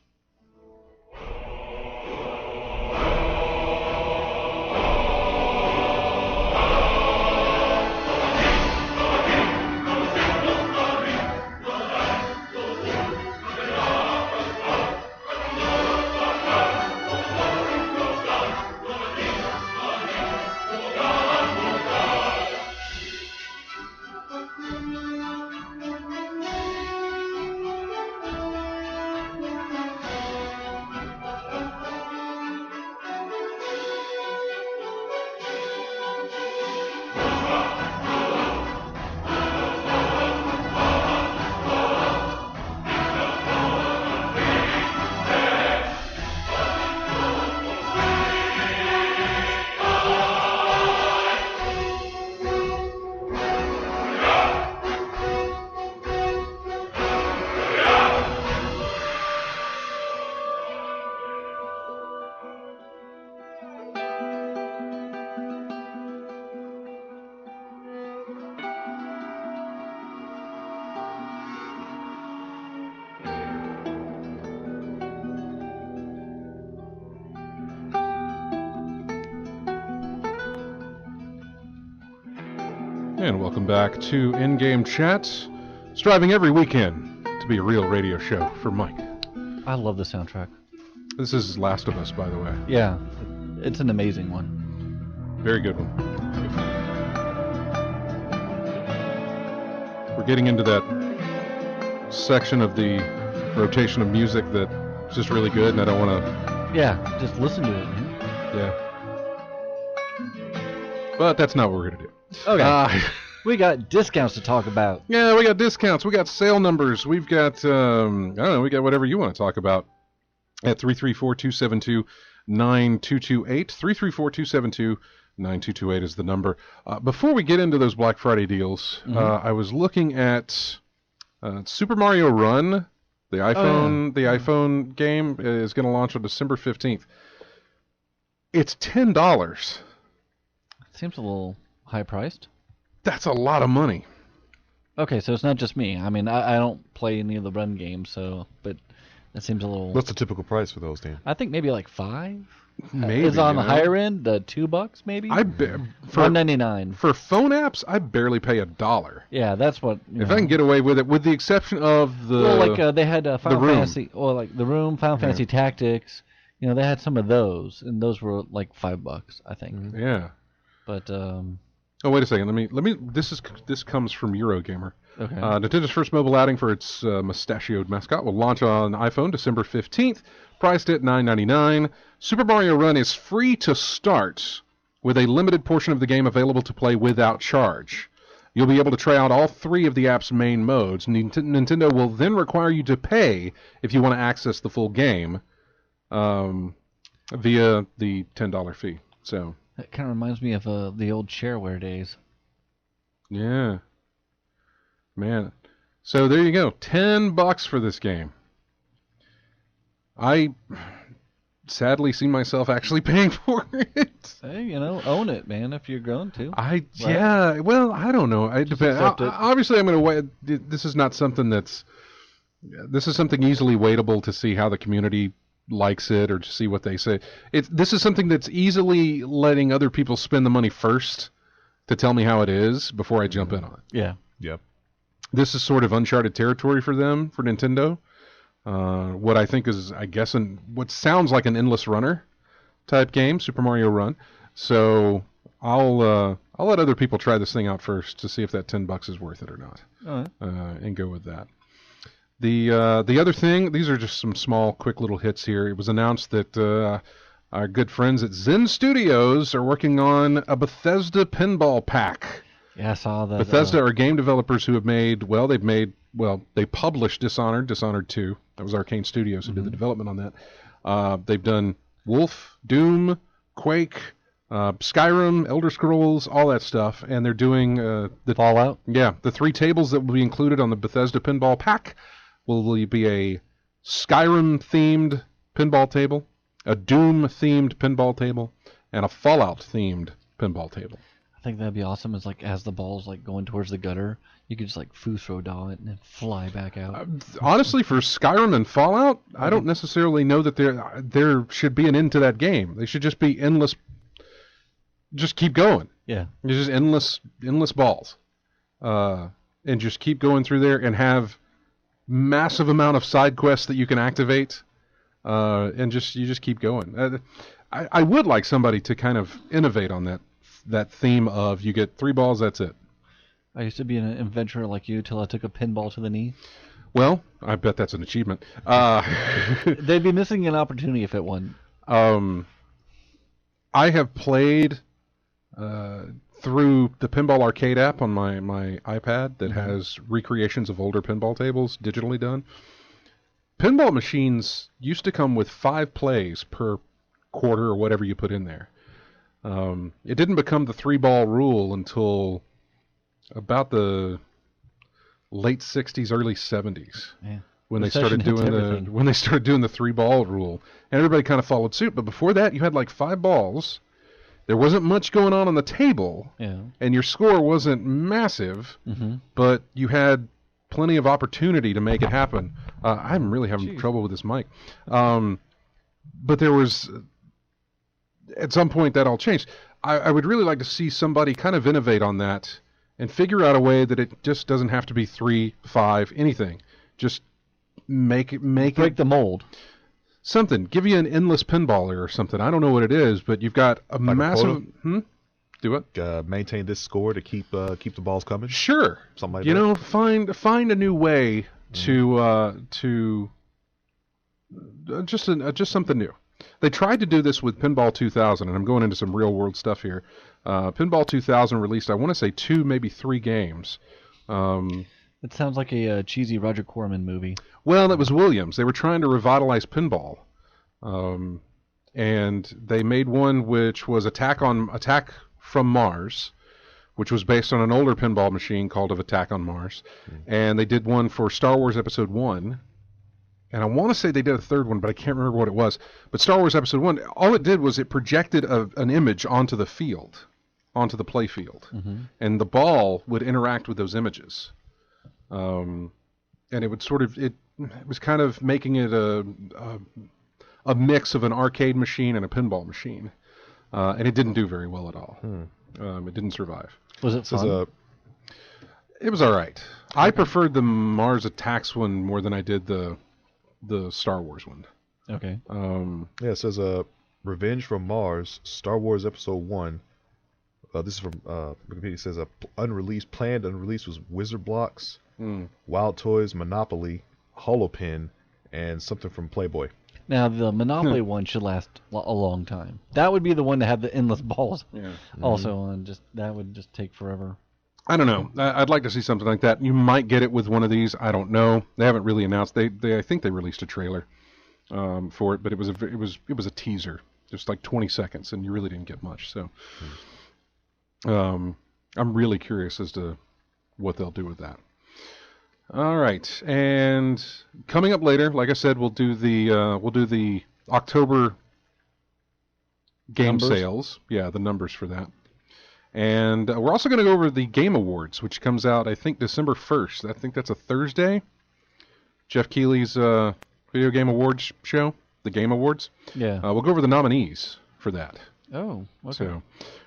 And welcome back to In-Game Chat. striving every weekend to be a real radio show for Mike. I love the soundtrack. This is Last of Us, by the way. Yeah, it's an amazing one. Very good one. We're getting into that section of the rotation of music that's just really good, and I don't want to... Yeah, just listen to it, man. Yeah. But that's not what we're going to do. Okay. We got discounts to talk about. Yeah, we got discounts. We got sale numbers. We've got, I don't know, we got whatever you want to talk about at 334-272-9228. 334-272-9228 is the number. Before we get into those Black Friday deals, I was looking at Super Mario Run. The iPhone game is going to launch on December 15th. It's $10. Seems a little high priced. That's a lot of money. Okay, so it's not just me. I mean, I don't play any of the Run games, but that seems a little... What's the typical price for those, Dan? I think maybe like $5. Maybe. Is on the higher end, the $2 maybe? for $1.99. For phone apps, I barely pay $1. Yeah, that's what... If I can get away with it, with the exception of the... Well, like they had Final Room. Fantasy, or like The Room, Final Fantasy Tactics. You know, they had some of those, and those were like $5, I think. Yeah. But Oh, wait a second. Let me. This comes from Eurogamer. okay. Nintendo's first mobile outing for its mustachioed mascot will launch on iPhone December 15th, priced at $9.99. Super Mario Run is free to start, with a limited portion of the game available to play without charge. You'll be able to try out all 3 of the app's main modes. Nintendo will then require you to pay if you want to access the full game via the $10 fee. So. That kind of reminds me of the old shareware days. Yeah. Man. So there you go. $10 for this game. I sadly see myself actually paying for it. Hey, own it, man, if you're going to. Yeah, well, I don't know. It depends. Obviously, I'm going to wait. This is not something this is something easily waitable to see how the community likes it or to see what they say. This is something that's easily letting other people spend the money first to tell me how it is before I jump in on it. Yeah. Yep. This is sort of uncharted territory for them, for Nintendo. What I think is, I guess, what sounds like an endless runner type game, Super Mario Run. So I'll let other people try this thing out first to see if that $10 is worth it or not, and go with that. The other thing, these are just some small, quick little hits here. It was announced that our good friends at Zen Studios are working on a Bethesda pinball pack. Yeah, I saw that. Bethesda are game developers who have they published Dishonored 2. That was Arcane Studios who did the development on that. They've done Wolf, Doom, Quake, Skyrim, Elder Scrolls, all that stuff, and they're doing the Fallout. Yeah, the 3 tables that will be included on the Bethesda pinball pack will be a Skyrim-themed pinball table, a Doom-themed pinball table, and a Fallout-themed pinball table. I think that'd be awesome. It's like as the ball's like going towards the gutter, you could just like Fusro-daw it and then fly back out. Honestly, for Skyrim and Fallout, I don't necessarily know that there should be an end to that game. They should just be endless. Just keep going. Yeah. It's just endless balls, and just keep going through there and have massive amount of side quests that you can activate, and you just keep going. I would like somebody to kind of innovate on that theme of you get 3 balls, that's it. I used to be an adventurer like you till I took a pinball to the knee. Well, I bet that's an achievement. They'd be missing an opportunity if it won. I have played through the Pinball Arcade app on my iPad that has recreations of older pinball tables digitally done. Pinball machines used to come with 5 plays per quarter or whatever you put in there. It didn't become the 3-ball rule until about the late 60s, early 70s. Yeah. When they started doing the 3-ball rule, and everybody kind of followed suit. But before that, you had like 5 balls. There wasn't much going on the table, and your score wasn't massive, but you had plenty of opportunity to make it happen. I'm really having trouble with this mic. But there was, at some point, that all changed. I would really like to see somebody kind of innovate on that and figure out a way that it just doesn't have to be 3, 5, anything. Just break the mold. Something. Give you an endless pinballer or something. I don't know what it is, but you've got a like massive. Do what? Maintain this score to keep the balls coming. Sure. Something like you that. know, find a new way to just something new. They tried to do this with Pinball 2000, and I'm going into some real world stuff here. Pinball 2000 released, I want to say 2, maybe 3 games. It sounds like a cheesy Roger Corman movie. Well, that was Williams. They were trying to revitalize pinball, and they made one which was Attack from Mars, which was based on an older pinball machine called Attack on Mars. And they did one for Star Wars Episode 1. And I want to say they did a third one, but I can't remember what it was. But Star Wars Episode 1, all it did was it projected an image onto the field, onto the play field. And the ball would interact with those images. And it would it was kind of making it a mix of an arcade machine and a pinball machine. And it didn't do very well at all. It didn't survive. Was it fun? It was all right. I preferred the Mars Attacks one more than I did the Star Wars one. Okay. It says Revenge from Mars, Star Wars Episode 1. This is from Wikipedia. It says planned unreleased was Wizard Blocks, Wild Toys, Monopoly, Holopin, and something from Playboy. Now, the Monopoly one should last a long time. That would be the one to have the endless balls also on. That would just take forever. I don't know. I'd like to see something like that. You might get it with one of these. I don't know. They haven't really announced. I think they released a trailer for it, but it was a teaser, just like 20 seconds, and you really didn't get much. So, I'm really curious as to what they'll do with that. All right, and coming up later, like I said, we'll do the October game sales. Yeah, the numbers for that. And we're also going to go over the Game Awards, which comes out, I think, December 1st. I think that's a Thursday. Jeff Keighley's Video Game Awards show, the Game Awards. Yeah. We'll go over the nominees for that. Oh, okay. So,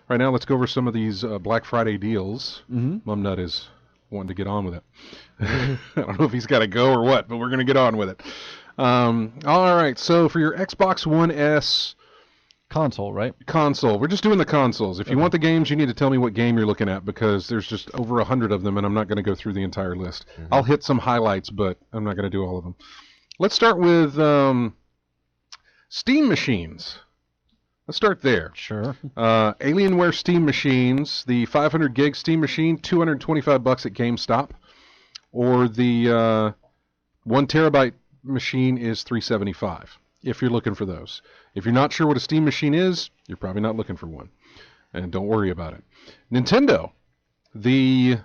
right now, let's go over some of these Black Friday deals. Mumnut is wanting to get on with it. I don't know if he's got to go or what, but we're going to get on with it. All right, so for your Xbox One S... Console, right? Console. We're just doing the consoles. If you want the games, you need to tell me what game you're looking at, because there's just over 100 of them, and I'm not going to go through the entire list. I'll hit some highlights, but I'm not going to do all of them. Let's start with Steam machines. Let's start there. Sure. Alienware Steam machines. The 500 gig Steam machine, $225 at GameStop, or the 1 terabyte machine is $375. If you're looking for those. If you're not sure what a Steam machine is, you're probably not looking for one. And don't worry about it. Nintendo. The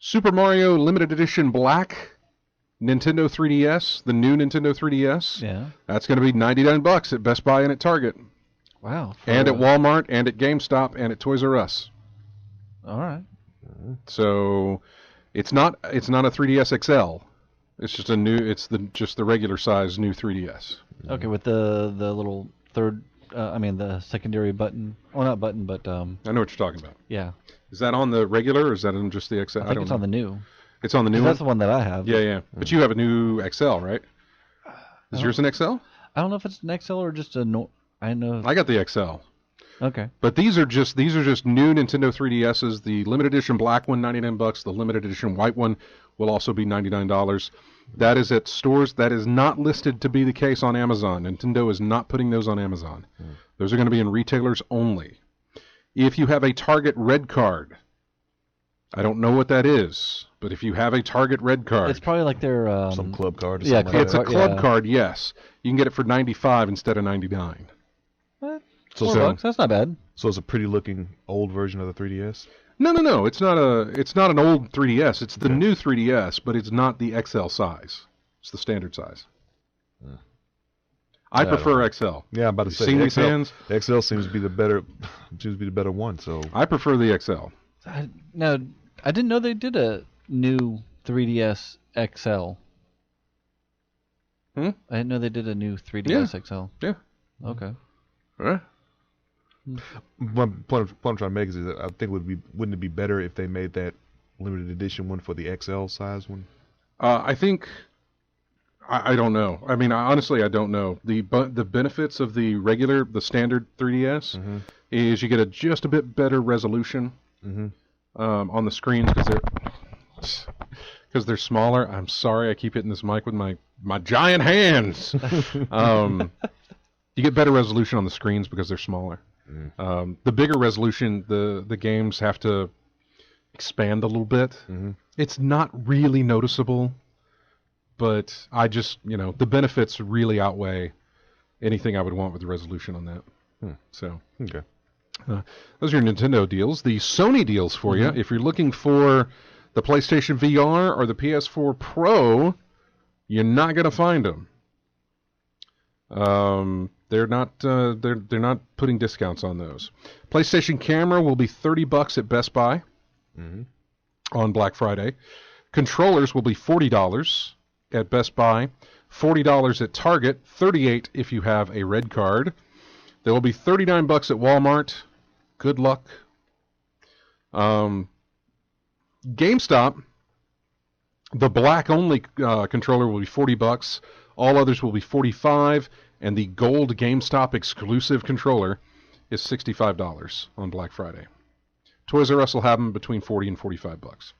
Super Mario Limited Edition Black Nintendo 3DS, the new Nintendo 3DS. Yeah. That's going to be $99 at Best Buy and at Target. Wow. And at Walmart and at GameStop and at Toys R Us. All right. So it's not a 3DS XL. It's just just the regular size new 3DS. Okay, with the little the secondary button. Well, not button, but I know what you're talking about. Yeah. Is that on the regular, or is that on just the XL? I think it's on the new. It's on the new one? That's the one that I have. Yeah. But you have a new XL, right? Is yours an XL? I don't know if it's an XL or just a I know. I got the XL. Okay. But these are just new Nintendo 3DSs. The limited edition black one, $99. The limited edition white one will also be $99. That is at stores. That is not listed to be the case on Amazon. Nintendo is not putting those on Amazon. Those are going to be in retailers only. If you have a Target Red Card, I don't know what that is, but if you have a Target Red Card, it's probably like their some club card. Or yeah, something like it's a club card. Yes, you can get it for $95 instead of $99. What? So $4? That's not bad. So it's a pretty looking old version of the 3DS. No. It's not an old 3DS. It's the new 3DS, but it's not the XL size. It's the standard size. I prefer XL. Yeah, I'm about to say Singly fans. The XL seems to be the better one. So I prefer the XL. No, I didn't know they did a new 3DS XL. I didn't know they did a new 3DS XL. Yeah. Okay. Right. One point I'm trying to make is that I think wouldn't it be better if they made that limited edition one for the XL size one? I think I don't know. I mean, honestly, I don't know. The benefits of the standard 3DS is you get just a bit better resolution on the screens because they're smaller. I'm sorry, I keep hitting this mic with my giant hands. You get better resolution on the screens because they're smaller. The bigger resolution, the games have to expand a little bit. It's not really noticeable. But I just, the benefits really outweigh anything I would want with the resolution on that. So, okay. Those are your Nintendo deals. The Sony deals for you. If you're looking for the PlayStation VR or the PS4 Pro, you're not going to find them. They're not putting discounts on those. PlayStation Camera will be $30 at Best Buy on Black Friday. Controllers will be $40 at Best Buy, $40 at Target, $38 if you have a red card. There will be $39 at Walmart. Good luck. GameStop, the black only controller will be $40. All others will be $45, and the gold GameStop exclusive controller is $65 on Black Friday. Toys R Us will have them between $40 and $45.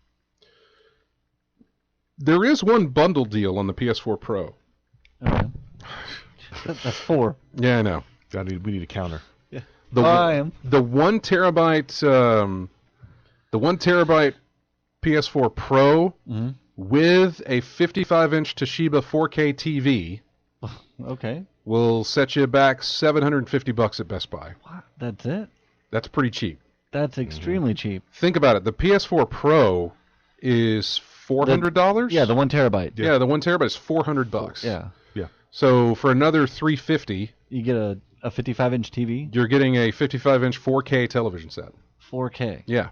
There is one bundle deal on the PS4 Pro. Okay. That's 4. Yeah, I know. We need a counter. Yeah. I am. The 1 terabyte PS4 Pro with a 55-inch Toshiba 4K TV. Okay. Will set you back $750 at Best Buy. What? That's it? That's pretty cheap. That's extremely cheap. Think about it. The PS4 Pro is $400. Yeah, the 1 terabyte. Yeah, the 1 terabyte is $400. Yeah. So for another $350, you get a 55-inch TV. You're getting a 55-inch 4K television set. 4K. Yeah.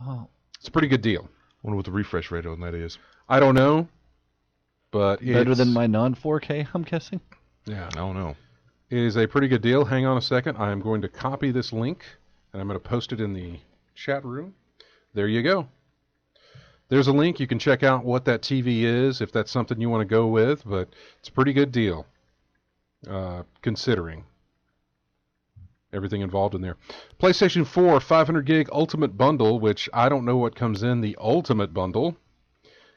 Oh. It's a pretty good deal. I wonder what the refresh rate on that is. I don't know, but better than my non-4K, I'm guessing. Yeah, I don't know. It is a pretty good deal. Hang on a second. I am going to copy this link, and I'm going to post it in the chat room. There you go. There's a link. You can check out what that TV is if that's something you want to go with, but it's a pretty good deal, considering everything involved in there. PlayStation 4 500 gig Ultimate Bundle, which I don't know what comes in the Ultimate Bundle,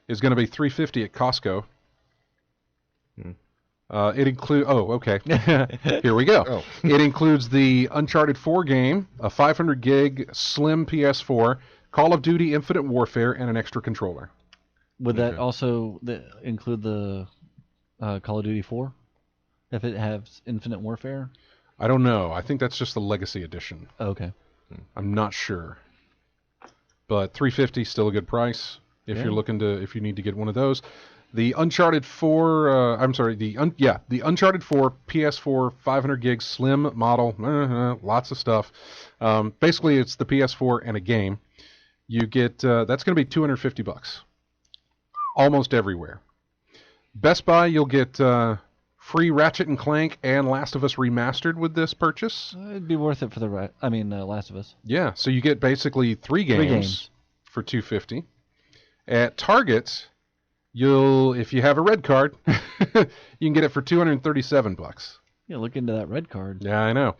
is going to be $350 at Costco. It includes... Oh, okay. Here we go. Oh. It includes the Uncharted 4 game, a 500 gig slim PS4, Call of Duty Infinite Warfare, and an extra controller. Would that also include the Call of Duty 4? If it has Infinite Warfare? I don't know. I think that's just the Legacy Edition. Oh, okay. I'm not sure. But $350 still a good price if you're looking to, if you need to get one of those. The Uncharted 4, the Uncharted 4 PS4 500 gig slim model, lots of stuff. Basically, it's the PS4 and a game. You get that's going to be $250, almost everywhere. Best Buy, you'll get free Ratchet and Clank and Last of Us Remastered with this purchase. It'd be worth it for Last of Us. Yeah, so you get basically three games for $250. At Target, if you have a red card, you can get it for $237. Yeah, look into that red card. Yeah, I know.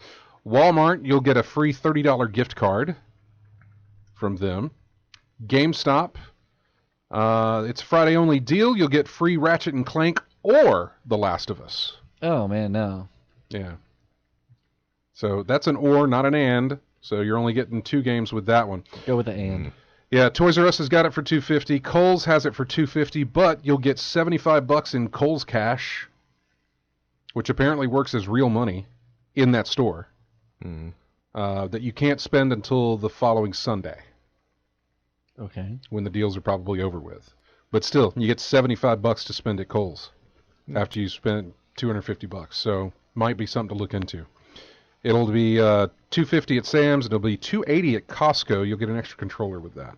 Walmart, you'll get a free $30 gift card from them. GameStop, it's a Friday only deal. You'll get free Ratchet and Clank or The Last of Us. Oh man, no. Yeah. So that's an or, not an and. So you're only getting 2 games with that one. Go with the and. Yeah, Toys R Us has got it for $250. Kohl's has it for $250, but you'll get $75 in Kohl's cash, which apparently works as real money in that store. That you can't spend until the following Sunday. Okay. When the deals are probably over with. But still, you get $75 to spend at Kohl's after you spend $250. So might be something to look into. It'll be $250 at Sam's. It'll be $280 at Costco. You'll get an extra controller with that.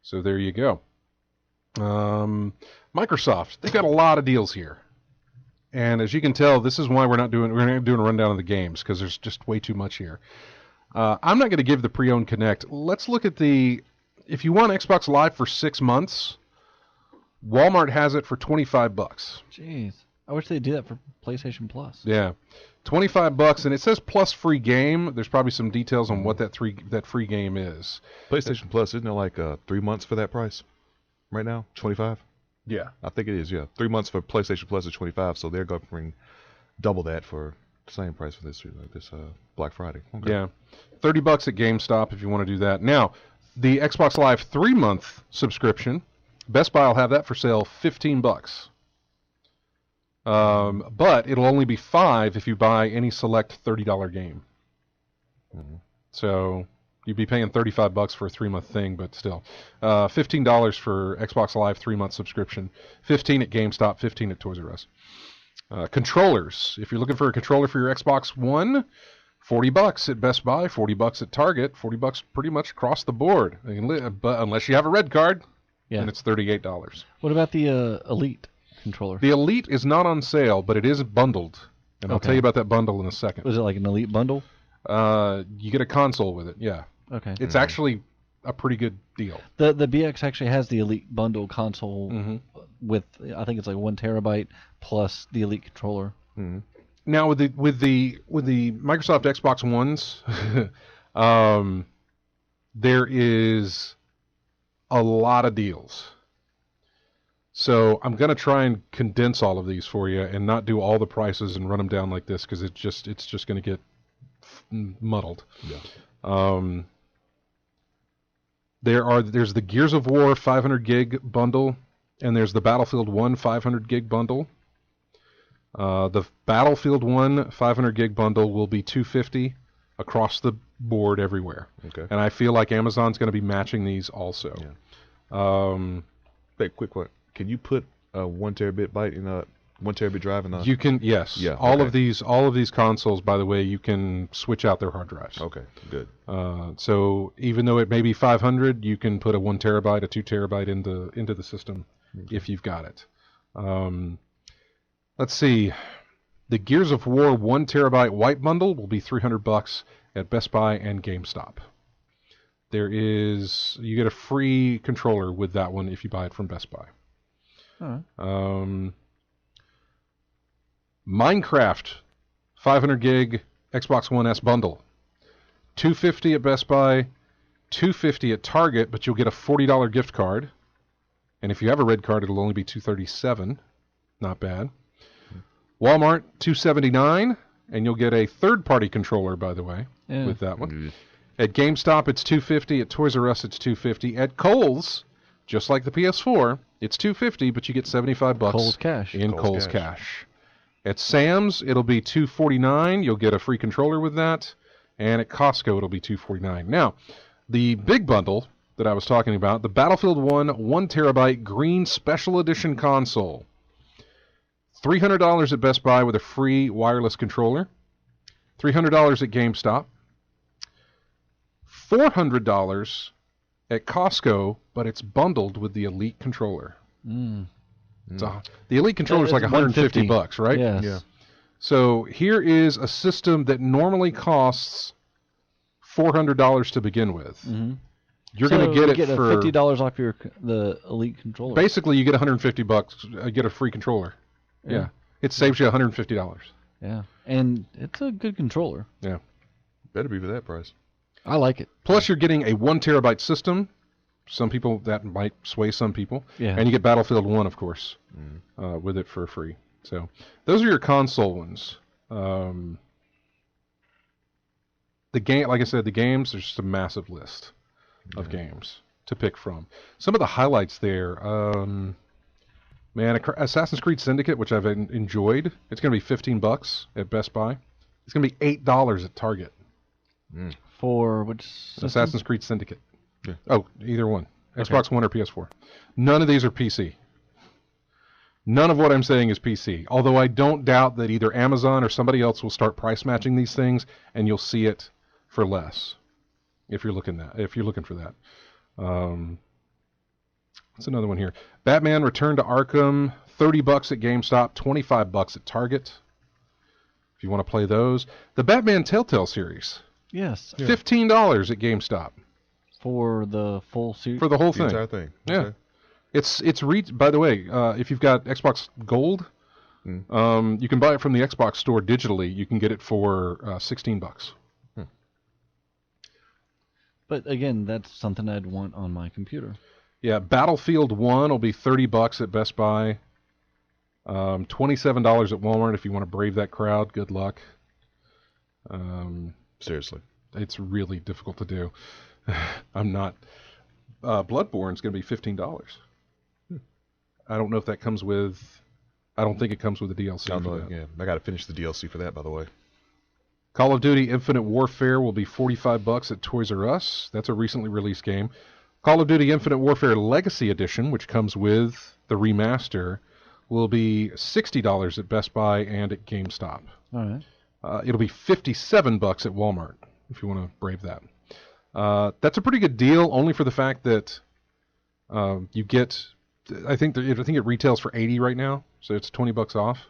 So there you go. Microsoft, they've got a lot of deals here. And as you can tell, this is why we're not doing a rundown of the games, because there's just way too much here. I'm not going to give the pre-owned Kinect. Let's look at if you want Xbox Live for 6 months, Walmart has it for $25. Jeez. I wish they'd do that for PlayStation Plus. Yeah. $25, and it says plus free game. There's probably some details on what that free game is. PlayStation Plus, isn't it like 3 months for that price right now? 25? Yeah. I think it is, yeah. 3 months for PlayStation Plus is 25, so they're going to bring double that for the same price for this Black Friday. Okay. Yeah. $30 at GameStop if you want to do that. Now, the Xbox Live 3-month subscription, Best Buy will have that for sale $15. But it'll only be $5 if you buy any select $30 game. Mm-hmm. So you'd be paying $35 for a 3-month thing, but still. $15 for Xbox Live 3-month subscription. $15 at GameStop, $15 at Toys R Us. Controllers. If you're looking for a controller for your Xbox One, $40 at Best Buy, $40 at Target, $40 pretty much across the board. But unless you have a red card, then it's $38. What about the Elite controller? The Elite is not on sale, but it is bundled. And I'll tell you about that bundle in a second. Was it like an Elite bundle? You get a console with it, yeah. Okay. It's actually a pretty good deal. The BX actually has the Elite bundle console with, I think it's like 1 terabyte plus the Elite controller. Mm-hmm. Now with the Microsoft Xbox Ones, there is a lot of deals. So I'm going to try and condense all of these for you and not do all the prices and run them down like this, because it's just going to get muddled. Yeah. There's the Gears of War 500 gig bundle, and there's the Battlefield 1 500 gig bundle. The Battlefield 1 500 gig bundle will be $250 across the board everywhere. Okay. And I feel like Amazon's going to be matching these also. Yeah. Hey, quick one. Can you put a 1 terabit byte in a 1 terabit drive in a? You can, yes. Yeah. All of these consoles, by the way, you can switch out their hard drives. Okay. Good. So even though it may be 500, you can put a 1 terabyte, a 2 terabyte into the system if you've got it. Let's see. The Gears of War 1 terabyte white bundle will be $300 at Best Buy and GameStop. You get a free controller with that one if you buy it from Best Buy. Minecraft 500 gig Xbox One S bundle, $250 at Best Buy, $250 at Target, but you'll get a $40 gift card. And if you have a red card, it'll only be $237. Not bad. Walmart $279, and you'll get a third-party controller, by the way, with that one. At GameStop, it's $250. At Toys R Us, it's $250. At Kohl's, just like the PS4, it's $250, but you get $75 Kohl's Cash. in Kohl's Cash. At Sam's, it'll be $249. You'll get a free controller with that. And at Costco, it'll be $249. Now, the big bundle that I was talking about, the Battlefield 1 terabyte green special edition console. $300 at Best Buy with a free wireless controller. $300 at GameStop. $400 at Costco, but it's bundled with the Elite controller. So the Elite controller is like $150, right? Yes. Yeah. So here is a system that normally costs $400 to begin with. You're going to get it for $50 off the Elite controller. Basically, you get $150. Get a free controller. Yeah. It saves you $150. Yeah, and it's a good controller. Yeah. Better be for that price. I like it. Plus, you're getting a 1 terabyte system. Some people, that might sway some people. Yeah. And you get Battlefield 1, of course, with it for free. So those are your console ones. The game, like I said, the games, there's just a massive list of games to pick from. Some of the highlights there, Assassin's Creed Syndicate, which I've enjoyed, it's going to be $15 at Best Buy. It's going to be $8 at Target. For which system? Assassin's Creed Syndicate. Yeah. Oh, either one. Xbox One or PS4. None of these are PC. None of what I'm saying is PC. Although I don't doubt that either Amazon or somebody else will start price matching these things, and you'll see it for less if you're looking for that. What's another one here? Batman Return to Arkham $30 at GameStop, $25 at Target. If you want to play those. The Batman Telltale series. Yes. $15 at GameStop. For the full series? For the whole The thing. entire thing. Yeah. Okay. It's by the way, if you've got Xbox Gold, you can buy it from the Xbox store digitally. You can get it for $16. But again, that's something I'd want on my computer. Yeah, Battlefield 1 will be $30 at Best Buy. $27 at Walmart if you want to brave that crowd. Good luck. Seriously. It's really difficult to do. I'm not. Bloodborne's going to be $15. I don't know if that comes with. I don't think it comes with the DLC. Yeah, I got to finish the DLC for that, by the way. Call of Duty Infinite Warfare will be $45 at Toys R Us. That's a recently released game. Call of Duty Infinite Warfare Legacy Edition, which comes with the remaster, will be $60 at Best Buy and at GameStop. All right. It'll be $57 at Walmart if you want to brave that. That's a pretty good deal, only for the fact that you get. I think it retails for $80 right now, so it's $20 off.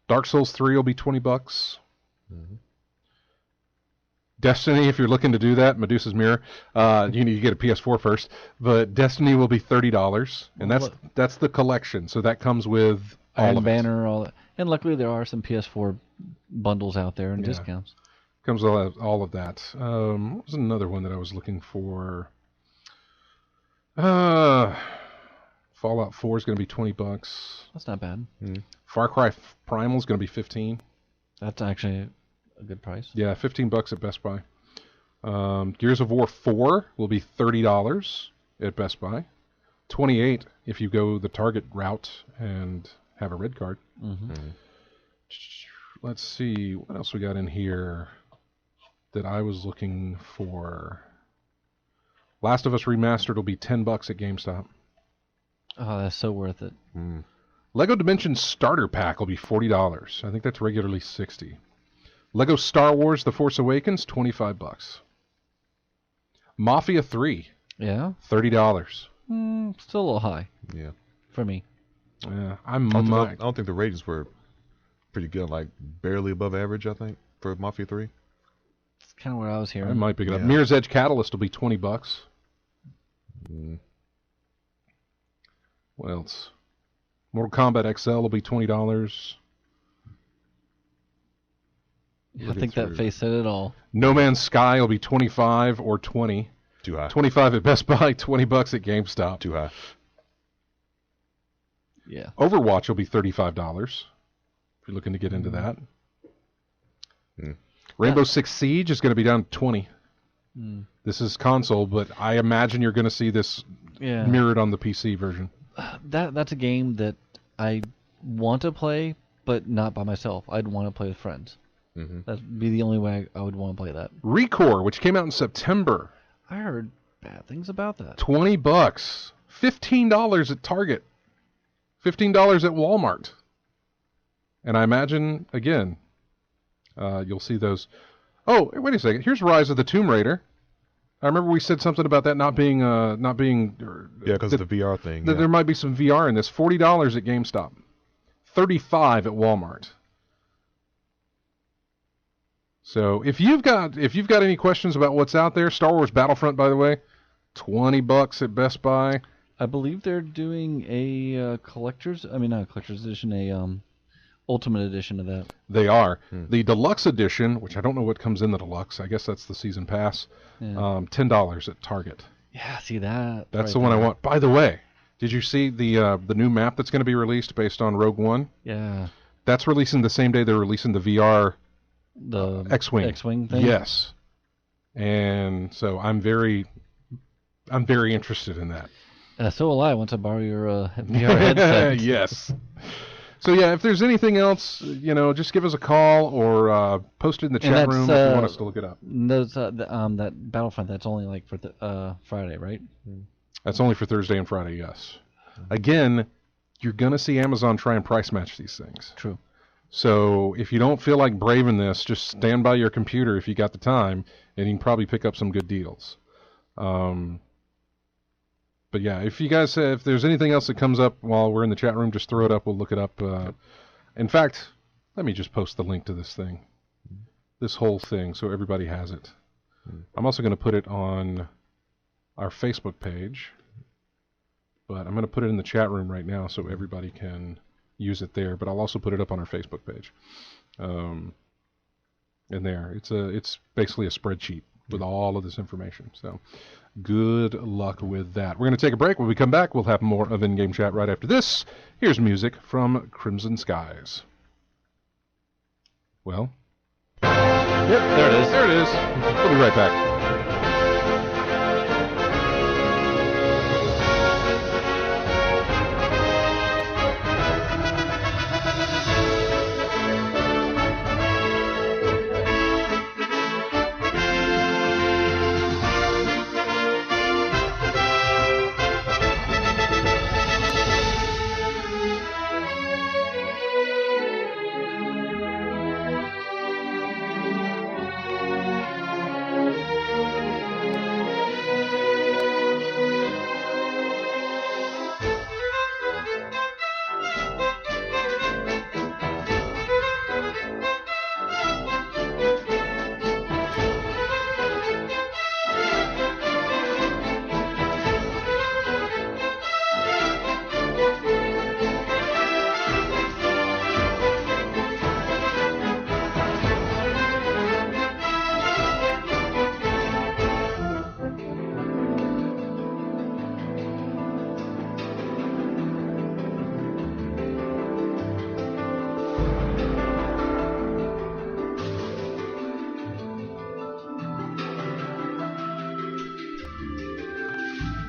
Dark Souls 3 will be $20. Mm-hmm. Destiny, if you're looking to do that, Medusa's Mirror, you need to get a PS4 first. But Destiny will be $30, and that's the collection. So that comes with Iron Banner, all that. And luckily there are some PS4 bundles out there and discounts. Comes with all of that. What was another one that I was looking for? Fallout 4 is going to be $20. That's not bad. Far Cry Primal is going to be $15. That's actually a good price. Yeah, $15 at Best Buy. Gears of War 4 will be $30 at Best Buy. $28 if you go the Target route and have a red card. Let's see what else we got in here that I was looking for. Last of Us Remastered will be $10 at GameStop. Oh, that's so worth it. Lego Dimensions Starter Pack will be $40. I think that's regularly $60. Lego Star Wars The Force Awakens, $25. Mafia 3. Yeah? $30. Still a little high. Yeah. For me. Yeah, I don't think the ratings were pretty good, like barely above average, I think, for Mafia 3. That's kind of what I was hearing. I might pick it up. Mirror's Edge Catalyst will be $20. What else? Mortal Kombat XL will be $20. I think that face said it all. No Man's Sky will be $25 or $20. Too high. $25 at Best Buy, $20 at GameStop. Too high. Yeah. Overwatch will be $35 if you're looking to get into that. Rainbow Six Siege is going to be down to $20. This is console, but I imagine you're going to see this mirrored on the PC version. That's a game that I want to play, but not by myself. I'd want to play with friends. That'd be the only way I would want to play that. Recore, which came out in September. I heard bad things about that. $20. $15 at Target. $15 at Walmart. And I imagine, again, you'll see those. Oh, wait a second. Here's Rise of the Tomb Raider. I remember we said something about that not being. Because of the VR thing. There might be some VR in this. $40 at GameStop. $35 at Walmart. So if you've got any questions about what's out there, Star Wars Battlefront, by the way, $20 at Best Buy. I believe they're doing a not a collector's edition, a ultimate edition of that. They are. The deluxe edition, which I don't know what comes in the deluxe. I guess that's the season pass. $10 at Target. Yeah, see that. That's the one I want. By the way, did you see the new map that's going to be released based on Rogue One? Yeah. That's releasing the same day they're releasing the VR. The X-Wing thing? Yes. And so I'm very interested in that. So will I once I borrow your VR headset. Yes. So yeah, if there's anything else, just give us a call or post it in the chat room if you want us to look it up. Those, that Battlefront, that's only like for Friday, right? That's only for Thursday and Friday, yes. Again, you're going to see Amazon try and price match these things. True. So if you don't feel like braving this, just stand by your computer if you got the time, and you can probably pick up some good deals. But But yeah, if you guys, if there's anything else that comes up while we're in the chat room, just throw it up. We'll look it up. In fact, let me just post the link to this thing, this whole thing, so everybody has it. I'm also going to put it on our Facebook page, but I'm going to put it in the chat room right now so everybody can use it there. But I'll also put it up on our Facebook page. In there, it's basically a spreadsheet with all of this information. So good luck with that. We're going to take a break. When we come back, we'll have more of In-Game Chat right after this. Here's music from Crimson Skies. Well, yep, there it is. There it is. We'll be right back.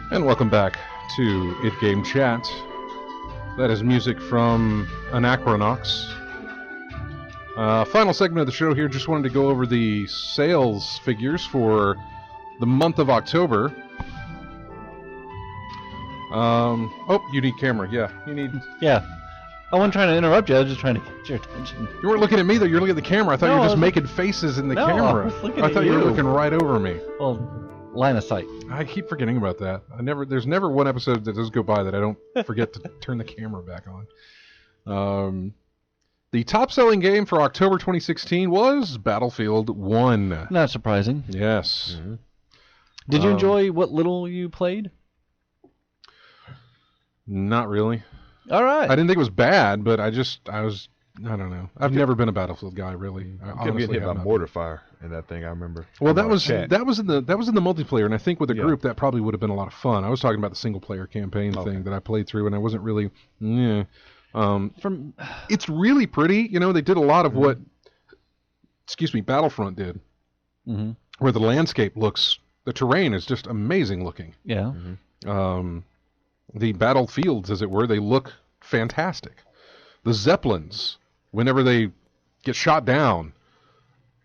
And welcome back to In-Game Chat. That is music from Anachronox. Final segment of the show here. Just wanted to go over the sales figures for the month of October. Oh, you need camera. Yeah, you need... Yeah. I wasn't trying to interrupt you. I was just trying to get your attention. You weren't looking at me, though. You're looking at the camera. I thought you were just making faces in the camera. I was looking I at thought you were you. looking right over me. Well, line of sight. I keep forgetting about that. There's never one episode that does go by that I don't forget to turn the camera back on. The top-selling game for October 2016 was Battlefield 1. Not surprising. Yes. Mm-hmm. Did you enjoy what little you played? Not really. All right. I didn't think it was bad, but I don't know. I've never been a Battlefield guy, really. I kept honestly getting hit by have not. mortar fire in that thing. I remember. Well, From that our was chat. in the multiplayer, and I think with a group that probably would have been a lot of fun. I was talking about the single player campaign thing that I played through, and I wasn't really. It's really pretty. You know, they did a lot of what, Battlefront did, where the landscape looks, the terrain is just amazing looking. Yeah. The battlefields, as it were, they look fantastic. The Zeppelins, whenever they get shot down,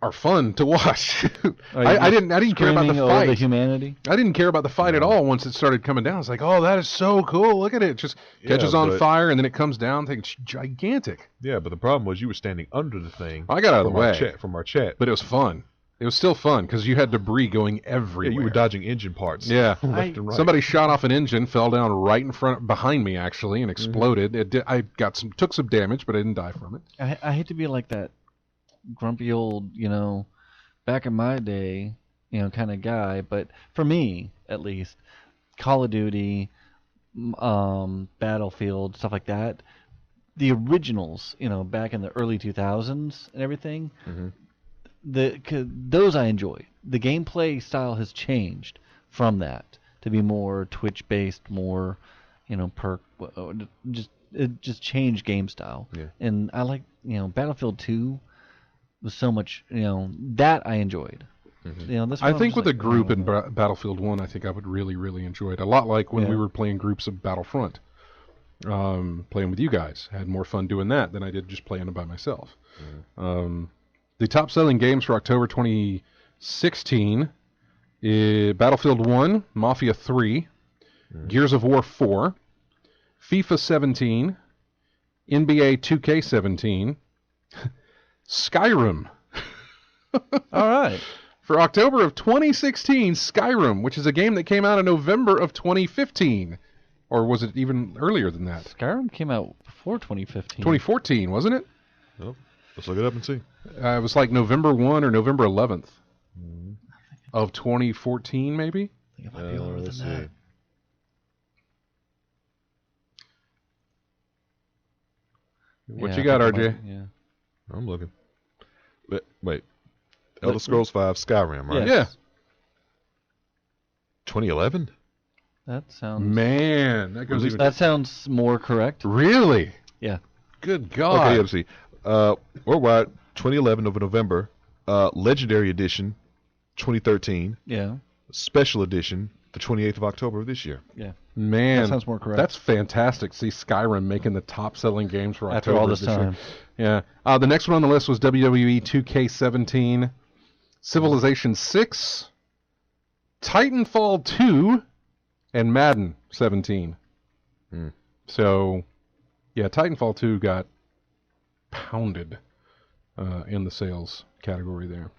are fun to watch. I didn't care about the fight. The humanity. I didn't care about the fight at all once it started coming down. It's like, oh, that is so cool. Look at it. It just catches on fire, and then it comes down. It's gigantic. Yeah, but the problem was you were standing under the thing. I got out of the way. From our chat. But it was fun. It was still fun because you had debris going everywhere. Yeah, you were dodging engine parts. Yeah. Left and right. Somebody shot off an engine, fell down right behind me actually, and exploded. I took some damage, but I didn't die from it. I hate to be like that grumpy old, back in my day, kind of guy. But for me, at least, Call of Duty, Battlefield, stuff like that, the originals, back in the early 2000s and everything. Those I enjoy. The gameplay style has changed from that to be more Twitch-based, more, perk. Just changed game style. Yeah. And I like, Battlefield 2 was so much, that I enjoyed. This I think with a group in Battlefield 1, I think I would really, really enjoy it. A lot like when we were playing groups of Battlefront. Playing with you guys. I had more fun doing that than I did just playing it by myself. The top-selling games for October 2016, Battlefield 1, Mafia 3, Gears of War 4, FIFA 17, NBA 2K17, Skyrim. All right. For October of 2016, Skyrim, which is a game that came out in November of 2015. Or was it even earlier than that? Skyrim came out before 2015. 2014, wasn't it? Well, let's look it up and see. It was like November 1 or November 11th of 2014, maybe? I think it might be older than that. What you got, RJ? Yeah. I'm looking. Wait. Elder Scrolls V Skyrim, right? Yeah. 2011? That sounds... Man, that goes even... That sounds more correct. Really? Yeah. Good God. Okay, let's see. Worldwide, 2011 of November. Legendary Edition, 2013. Yeah. Special Edition, the 28th of October of this year. Yeah. Man, that sounds more correct. That's fantastic. See Skyrim making the top-selling games for October after all this time. Year. Yeah. The next one on the list was WWE 2K17, Civilization 6, Titanfall 2, and Madden 17. So, yeah, Titanfall 2 got pounded in the sales category there.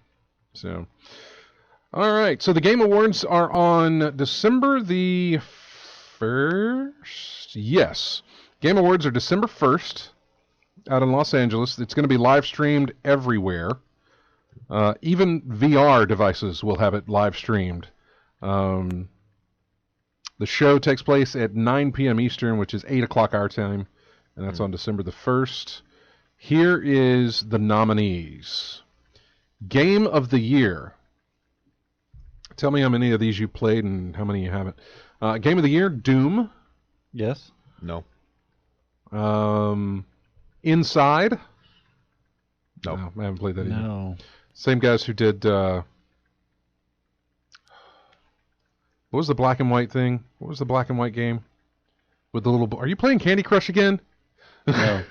So, all right. So the Game Awards are on December the 1st. Yes. Game Awards are December 1st out in Los Angeles. It's going to be live streamed everywhere. Even VR devices will have it live streamed. The show takes place at 9 p.m. Eastern, which is 8 o'clock our time, and that's on December the 1st. Here is the nominees. Game of the Year. Tell me how many of these you played and how many you haven't. Game of the Year, Doom. Yes. No. Inside. No. I haven't played that either. No. Same guys who did... what was the black and white thing? What was the black and white game? With the little... Are you playing Candy Crush again? No.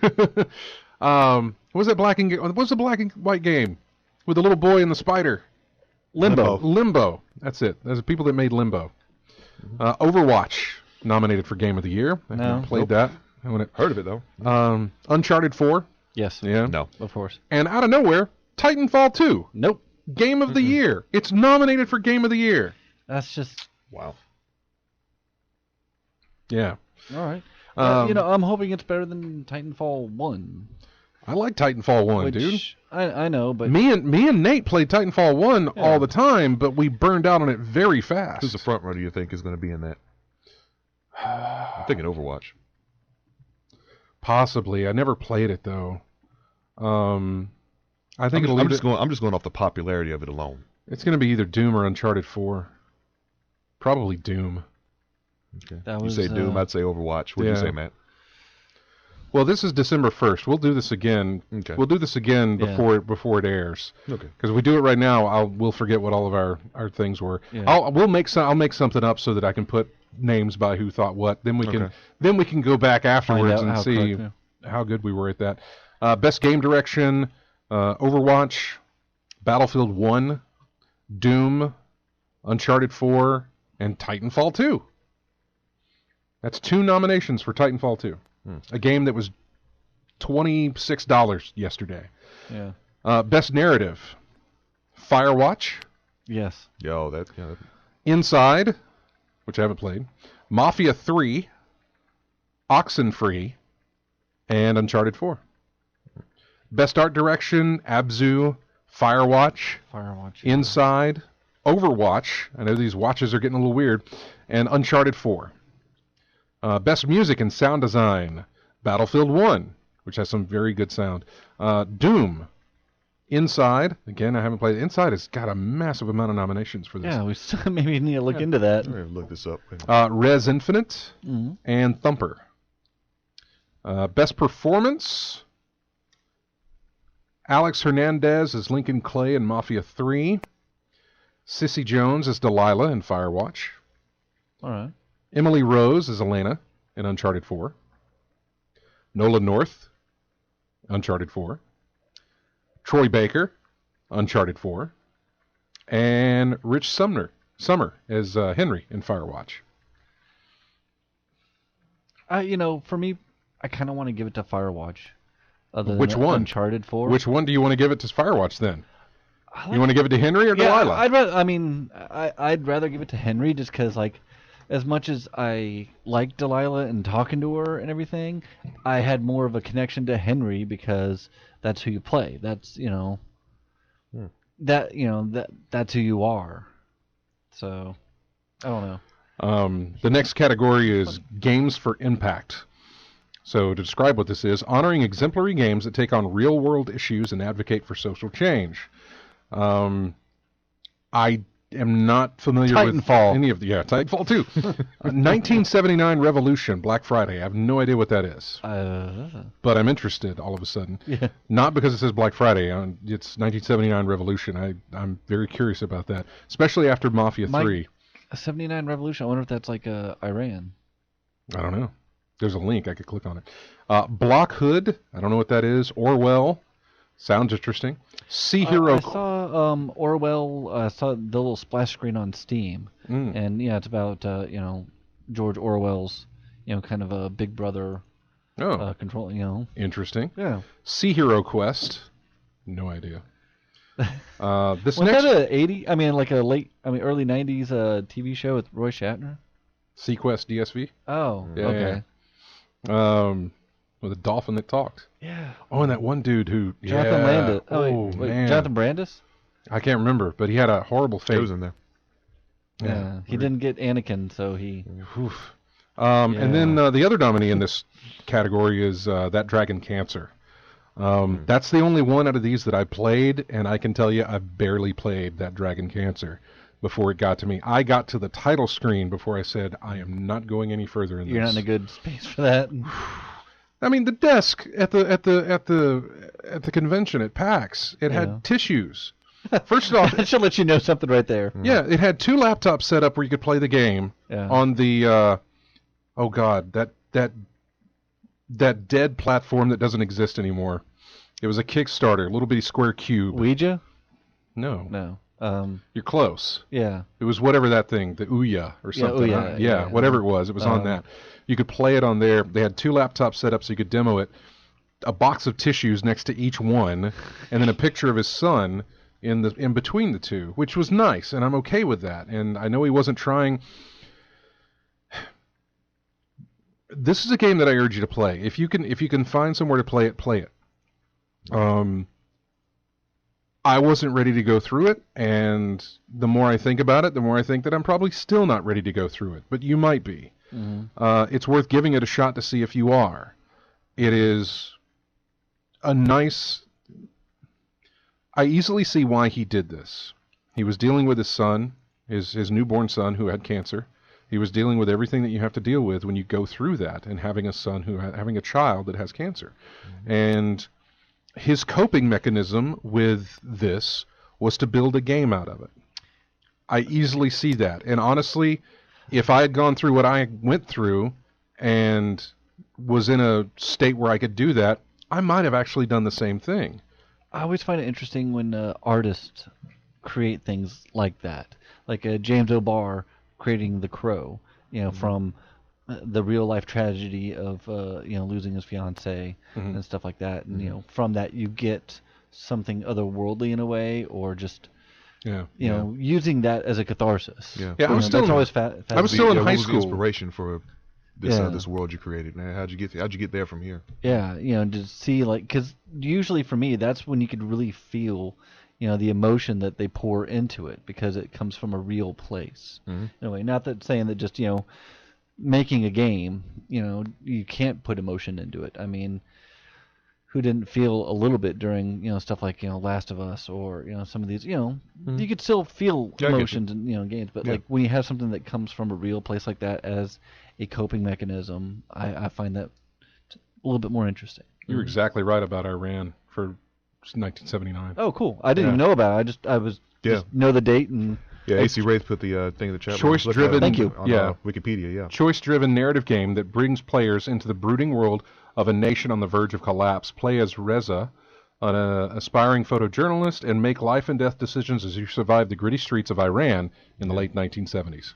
What was that black and white game? With the little boy and the spider? Limbo. That's it. That's the people that made Limbo. Overwatch, nominated for Game of the Year. I haven't played that. I haven't heard of it, though. Uncharted 4. Yes. Yeah. No. Of course. And out of nowhere, Titanfall 2. Nope. Game of the Year. It's nominated for Game of the Year. That's just... Wow. Yeah. All right. I'm hoping it's better than Titanfall 1. I like Titanfall 1, dude. I know, but... Me and Nate played Titanfall 1 all the time, but we burned out on it very fast. Who's the front runner you think is going to be in that? I'm thinking Overwatch. Possibly. I never played it, though. I think I'm just going off the popularity of it alone. It's going to be either Doom or Uncharted 4. Probably Doom. Okay. You say Doom, I'd say Overwatch. What do you say, Matt? Well, this is December 1st. We'll do this again. Okay. We'll do this again before it airs. Okay. Because if we do it right now, we'll forget what all of our things were. Yeah. I'll make something up so that I can put names by who thought what. Then we can go back afterwards and see how good we were at that. Best game direction: Overwatch, Battlefield 1, Doom, Uncharted 4, and Titanfall 2. That's 2 nominations for Titanfall 2. A game that was $26 yesterday. Yeah. Best narrative: Firewatch. Yes. Inside, which I haven't played. Mafia 3, Oxenfree, and Uncharted 4. Best art direction: Abzu, Firewatch, Inside, Overwatch. I know these watches are getting a little weird, and Uncharted 4. Best music and sound design: Battlefield 1, which has some very good sound. Doom. Inside. Again, I haven't played it. Inside has got a massive amount of nominations for this. Yeah, we still maybe need to look into that. I'm going to look this up. Res Infinite and Thumper. Best performance: Alex Hernandez as Lincoln Clay in Mafia 3. Sissy Jones as Delilah in Firewatch. All right. Emily Rose as Elena in Uncharted 4. Nolan North, Uncharted 4. Troy Baker, Uncharted 4. And Rich Summer as Henry in Firewatch. For me, I kind of want to give it to Firewatch. Which one? Uncharted 4. Which one do you want to give it to Firewatch then? You want to give it to Henry or Delilah? I'd rather give it to Henry just because, like, as much as I like Delilah and talking to her and everything, I had more of a connection to Henry because that's who you play. That's that's who you are. So, I don't know. The next category is games for impact. So to describe what this is, honoring exemplary games that take on real-world issues and advocate for social change. I am not familiar with any of the... Yeah, Titanfall 2. 1979 Revolution, Black Friday. I have no idea what that is. But I'm interested all of a sudden. Yeah. Not because it says Black Friday. It's 1979 Revolution. I'm very curious about that, especially after Mafia 3. 79 Revolution, I wonder if that's like Iran. I don't know. There's a link. I could click on it. Block Hood. I don't know what that is. Orwell. Sounds interesting. Sea Hero. I saw Orwell. I saw the little splash screen on Steam, and it's about George Orwell's kind of a Big Brother control. Interesting. Yeah. Sea Hero Quest. No idea. Was that early '90s TV show with Roy Shatner? Sequest DSV. Oh, yeah, okay. Yeah. With a dolphin that talked. Yeah. Oh, and that one dude who... Jonathan Landis. Man. Jonathan Brandis? I can't remember, but he had a horrible fate. He was in there. Yeah. He didn't get Anakin, so he... Oof. And then the other nominee in this category is That Dragon Cancer. That's the only one out of these that I played, and I can tell you I barely played That Dragon Cancer before it got to me. I got to the title screen before I said, I am not going any further in this. You're not in a good space for that. I mean, the desk at the convention at PAX, it had tissues. First off, that should let you know something right there. Yeah, it had 2 laptops set up where you could play the game on the that dead platform that doesn't exist anymore. It was a Kickstarter, a little bitty square cube. Ouija? No. No. You're close. Yeah. It was whatever that thing, the Ouya or something. Yeah, whatever it was. It was on that. You could play it on there. They had 2 laptops set up so you could demo it. A box of tissues next to each one, and then a picture of his son in between the two, which was nice, and I'm okay with that. And I know he wasn't trying. This is a game that I urge you to play. If you can find somewhere to play it, play it. I wasn't ready to go through it, and the more I think about it, the more I think that I'm probably still not ready to go through it. But you might be. It's worth giving it a shot to see if you are. It is a nice... I easily see why he did this. He was dealing with his son, his newborn son who had cancer. He was dealing with everything that you have to deal with when you go through that, and having a child that has cancer. And his coping mechanism with this was to build a game out of it. I easily see that. And honestly, if I had gone through what I went through and was in a state where I could do that, I might have actually done the same thing. I always find it interesting when artists create things like that. Like James O'Barr creating The Crow, from the real life tragedy of losing his fiance and stuff like that. And from that you get something otherworldly in a way, or just using that as a catharsis. I was still in high school. Inspiration for this world you created. Man, how'd you get there from here? Yeah, to see, like, because usually for me that's when you could really feel the emotion that they pour into it, because it comes from a real place. In a way, not that saying that just making a game, you can't put emotion into it. I mean, who didn't feel a little bit during stuff like Last of Us, or some of these you could still feel emotions in games, but like when you have something that comes from a real place like that as a coping mechanism, I find that a little bit more interesting. You're exactly right about Iran for 1979. Oh, cool! I didn't even know about it. I was just know the date and. Yeah, AC Wraith put the thing in the chat. Choice-driven. Thank you. On Wikipedia. Yeah. Choice-driven narrative game that brings players into the brooding world of a nation on the verge of collapse. Play as Reza, an aspiring photojournalist, and make life and death decisions as you survive the gritty streets of Iran in the late 1970s.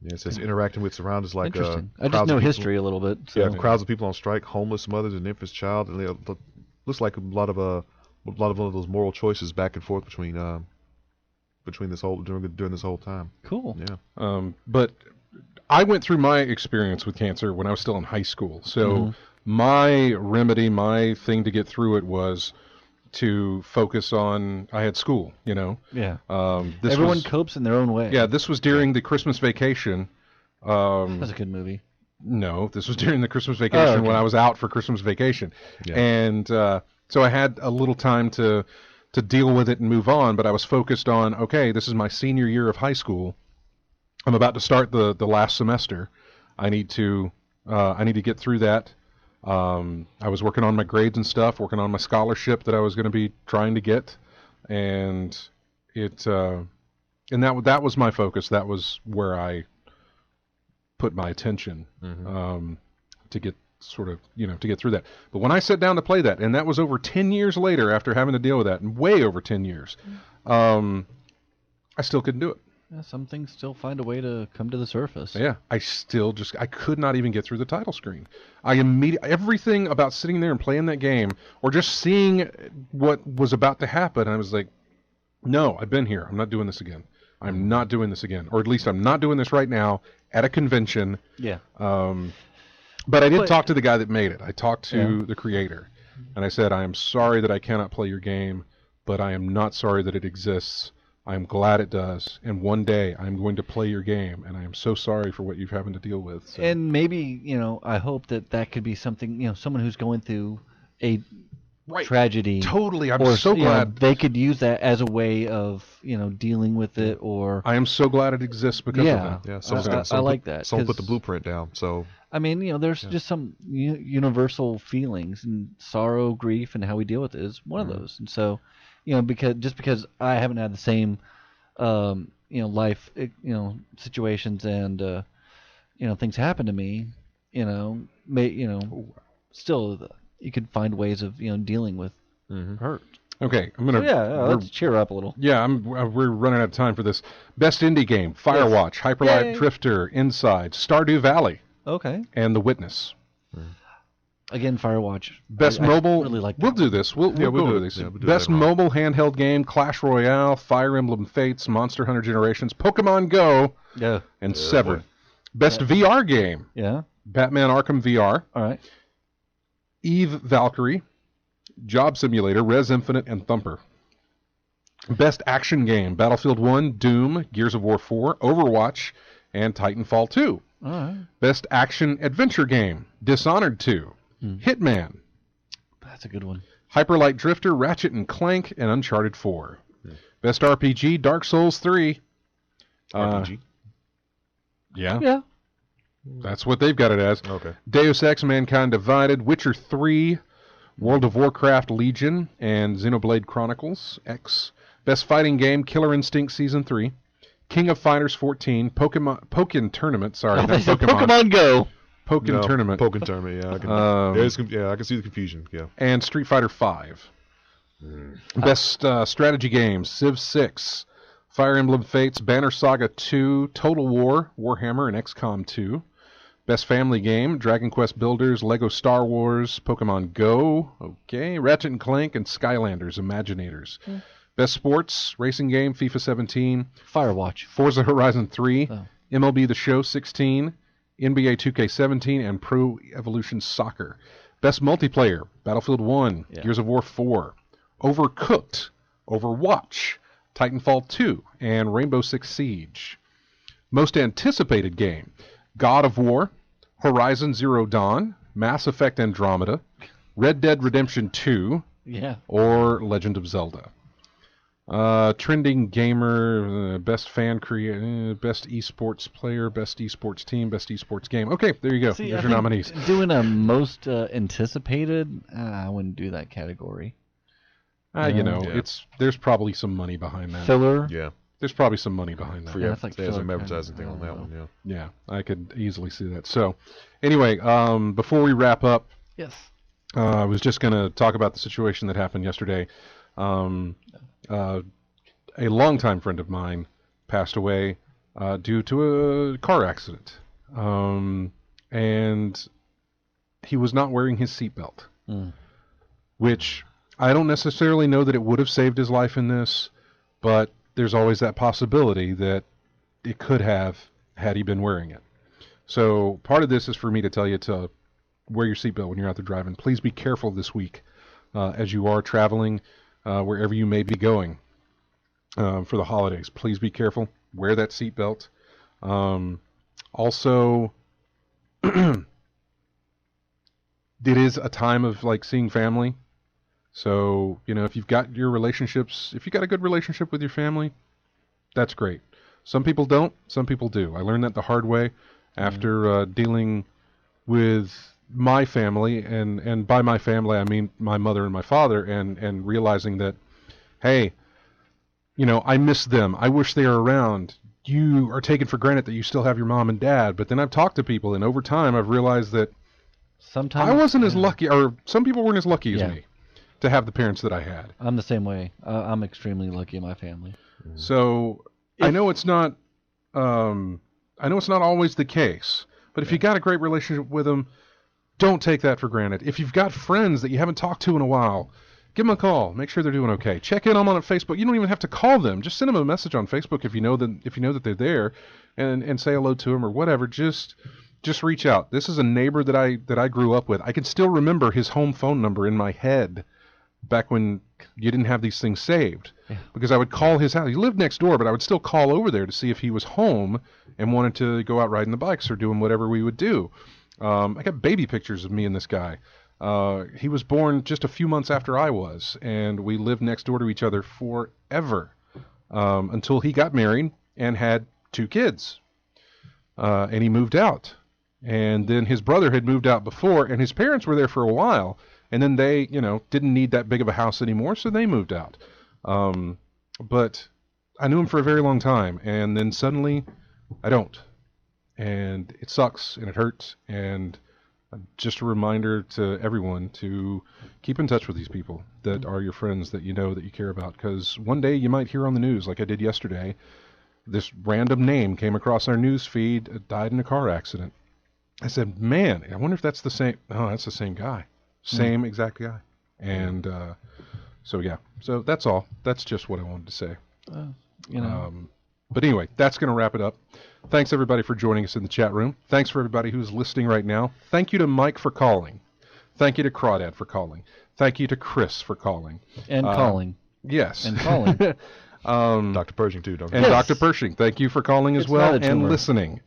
Yeah, it says interacting with surroundings like interesting. I just know history a little bit. So. Yeah, crowds of people on strike, homeless mothers and infant child, and looks like a lot of lot of those moral choices back and forth between this whole during this whole time. Cool. Yeah. But I went through my experience with cancer when I was still in high school. So my remedy, my thing to get through it was to focus on. I had school, Yeah. Everyone copes in their own way. Yeah, this was during the Christmas vacation. That's a good movie. No, this was during the Christmas vacation when I was out for Christmas vacation, and so I had a little time to deal with it and move on. But I was focused on, okay, this is my senior year of high school. I'm about to start the last semester. I need to get through that. I was working on my grades and stuff, working on my scholarship that I was going to be trying to get, and that was my focus. That was where I put my attention to get to get through that. But when I sat down to play that, and that was over 10 years later after having to deal with that, and way over 10 years, I still couldn't do it. Yeah, some things still find a way to come to the surface. Yeah, I could not even get through the title screen. Everything about sitting there and playing that game, or just seeing what was about to happen, I was like, no, I've been here. I'm not doing this again. I'm not doing this again. Or at least I'm not doing this right now at a convention. Yeah. But I did talk to the guy that made it. I talked to the creator, and I said, I am sorry that I cannot play your game, but I am not sorry that it exists. I'm glad it does, and one day I'm going to play your game, and I am so sorry for what you've having to deal with. So. And maybe, I hope that could be something, someone who's going through a tragedy. Totally, I'm so glad. They could use that as a way of, dealing with it, or... I am so glad it exists because of that. Yeah, I like that. Someone put the blueprint down, so... I mean, there's just some universal feelings, and sorrow, grief, and how we deal with it is one of those. And so... because I haven't had the same, life, situations and, things happen to me, still you could find ways of, dealing with hurt. Okay, I'm gonna. Let's cheer up a little. Yeah, we're running out of time for this. Best indie game: Firewatch, Hyperlight Drifter, Inside, Stardew Valley. Okay. And The Witness. Again, Firewatch. Best mobile. Really like we'll do this. We'll go to this. Best mobile handheld game: Clash Royale, Fire Emblem Fates, Monster Hunter Generations, Pokemon Go, and Severed. Best VR game: Batman Arkham VR. All right. Eve Valkyrie, Job Simulator, Res Infinite, and Thumper. Best action game: Battlefield 1, Doom, Gears of War 4, Overwatch, and Titanfall 2. All right. Best action adventure game: Dishonored 2. Hitman. That's a good one. Hyperlight Drifter, Ratchet and Clank, and Uncharted 4. Best RPG: Dark Souls 3. RPG? Yeah. That's what they've got it as. Okay. Deus Ex: Mankind Divided, Witcher 3, World of Warcraft Legion, and Xenoblade Chronicles X. Best fighting game: Killer Instinct Season 3. King of Fighters 14, Pokken Tournament, sorry, not Pokemon. Pokemon Go. Tournament. Pokken Tournament, yeah. I can see the confusion, yeah. And Street Fighter 5. Best strategy games: Civ 6, Fire Emblem Fates, Banner Saga 2, Total War, Warhammer, and XCOM 2. Best family game: Dragon Quest Builders, Lego Star Wars, Pokemon Go, Ratchet and Clank, and Skylanders Imaginators. Best sports: racing game, FIFA 17, Firewatch, Forza Horizon 3, MLB The Show 16, NBA 2K17, and Pro Evolution Soccer. Best multiplayer: Battlefield 1, Gears of War 4, Overcooked, Overwatch, Titanfall 2, and Rainbow Six Siege. Most anticipated game: God of War, Horizon Zero Dawn, Mass Effect Andromeda, Red Dead Redemption 2, or Legend of Zelda. Trending gamer, best fan creator, best esports player, best esports team, best esports game. Okay, there you go. There's your nominees. Doing a most anticipated, I wouldn't do that category. There's probably some money behind that. Filler. Yeah. There's probably some money behind that. There's like some advertising thing on that one. Yeah, I could easily see that. So, anyway, before we wrap up, I was just going to talk about the situation that happened yesterday. A longtime friend of mine passed away due to a car accident, and he was not wearing his seatbelt, which I don't necessarily know that it would have saved his life in this, but there's always that possibility that it could have had he been wearing it. So part of this is for me to tell you to wear your seatbelt when you're out there driving. Please be careful this week as you are traveling wherever you may be going for the holidays. Please be careful. Wear that seatbelt. Also, it is a time of like seeing family. So, you know, if you've got your relationships, if you've got a good relationship with your family, that's great. Some people don't, some people do. I learned that the hard way after dealing with my family, and by my family I mean my mother and my father, and realizing that, hey, you know, I miss them. I wish they were around. You are taking for granted that you still have your mom and dad. But then I've talked to people, and over time I've realized that sometimes I wasn't as lucky, or some people weren't as lucky as me to have the parents that I had. I'm the same way. I'm extremely lucky in my family. So I know it's not always the case, but if you got a great relationship with them, don't take that for granted. If you've got friends that you haven't talked to in a while, give them a call. Make sure they're doing okay. Check in on them on Facebook. You don't even have to call them. Just send them a message on Facebook if you know that they're there, and say hello to them or whatever. Just reach out. This is a neighbor that I grew up with. I can still remember his home phone number in my head back when you didn't have these things saved, because I would call his house. He lived next door, but I would still call over there to see if he was home and wanted to go out riding the bikes or doing whatever we would do. I got baby pictures of me and this guy. He was born just a few months after I was, and we lived next door to each other forever until he got married and had 2 kids, and he moved out. And then his brother had moved out before, and his parents were there for a while. And then they, you know, didn't need that big of a house anymore, so they moved out. But I knew him for a very long time, and then suddenly I don't. And it sucks, and it hurts, and just a reminder to everyone to keep in touch with these people that are your friends, that you know, that you care about. Because one day you might hear on the news, like I did yesterday, this random name came across our news feed, died in a car accident. I said, man, I wonder if that's the same. Oh, that's the same guy. Same exact guy. And so, yeah. So that's all. That's just what I wanted to say. You know. But anyway, that's going to wrap it up. Thanks, everybody, for joining us in the chat room. Thanks for everybody who's listening right now. Thank you to Mike for calling. Thank you to Crawdad for calling. Thank you to Chris for calling. And calling. Yes. And calling. Dr. Pershing, too. Don't and Dr. Pershing, thank you for calling as well and tumor. listening.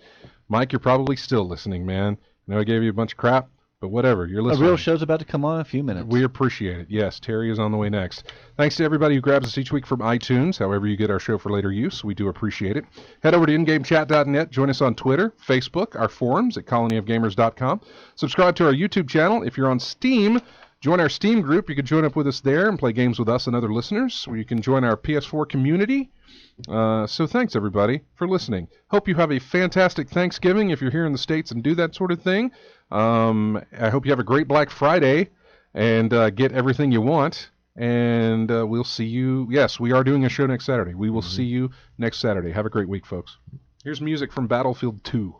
Mike, you're probably still listening, man. I know I gave you a bunch of crap, but whatever. You're listening. A real show's about to come on in a few minutes. We appreciate it. Yes, Terry is on the way next. Thanks to everybody who grabs us each week from iTunes, however you get our show for later use. We do appreciate it. Head over to ingamechat.net. Join us on Twitter, Facebook, our forums at colonyofgamers.com. Subscribe to our YouTube channel. If you're on Steam, join our Steam group. You can join up with us there and play games with us and other listeners. Or you can join our PS4 community. So thanks, everybody, for listening. Hope you have a fantastic Thanksgiving if you're here in the States and do that sort of thing. I hope you have a great Black Friday and get everything you want. And we'll see you. Yes, we are doing a show next Saturday. We will see you next Saturday. Have a great week, folks. Here's music from Battlefield 2.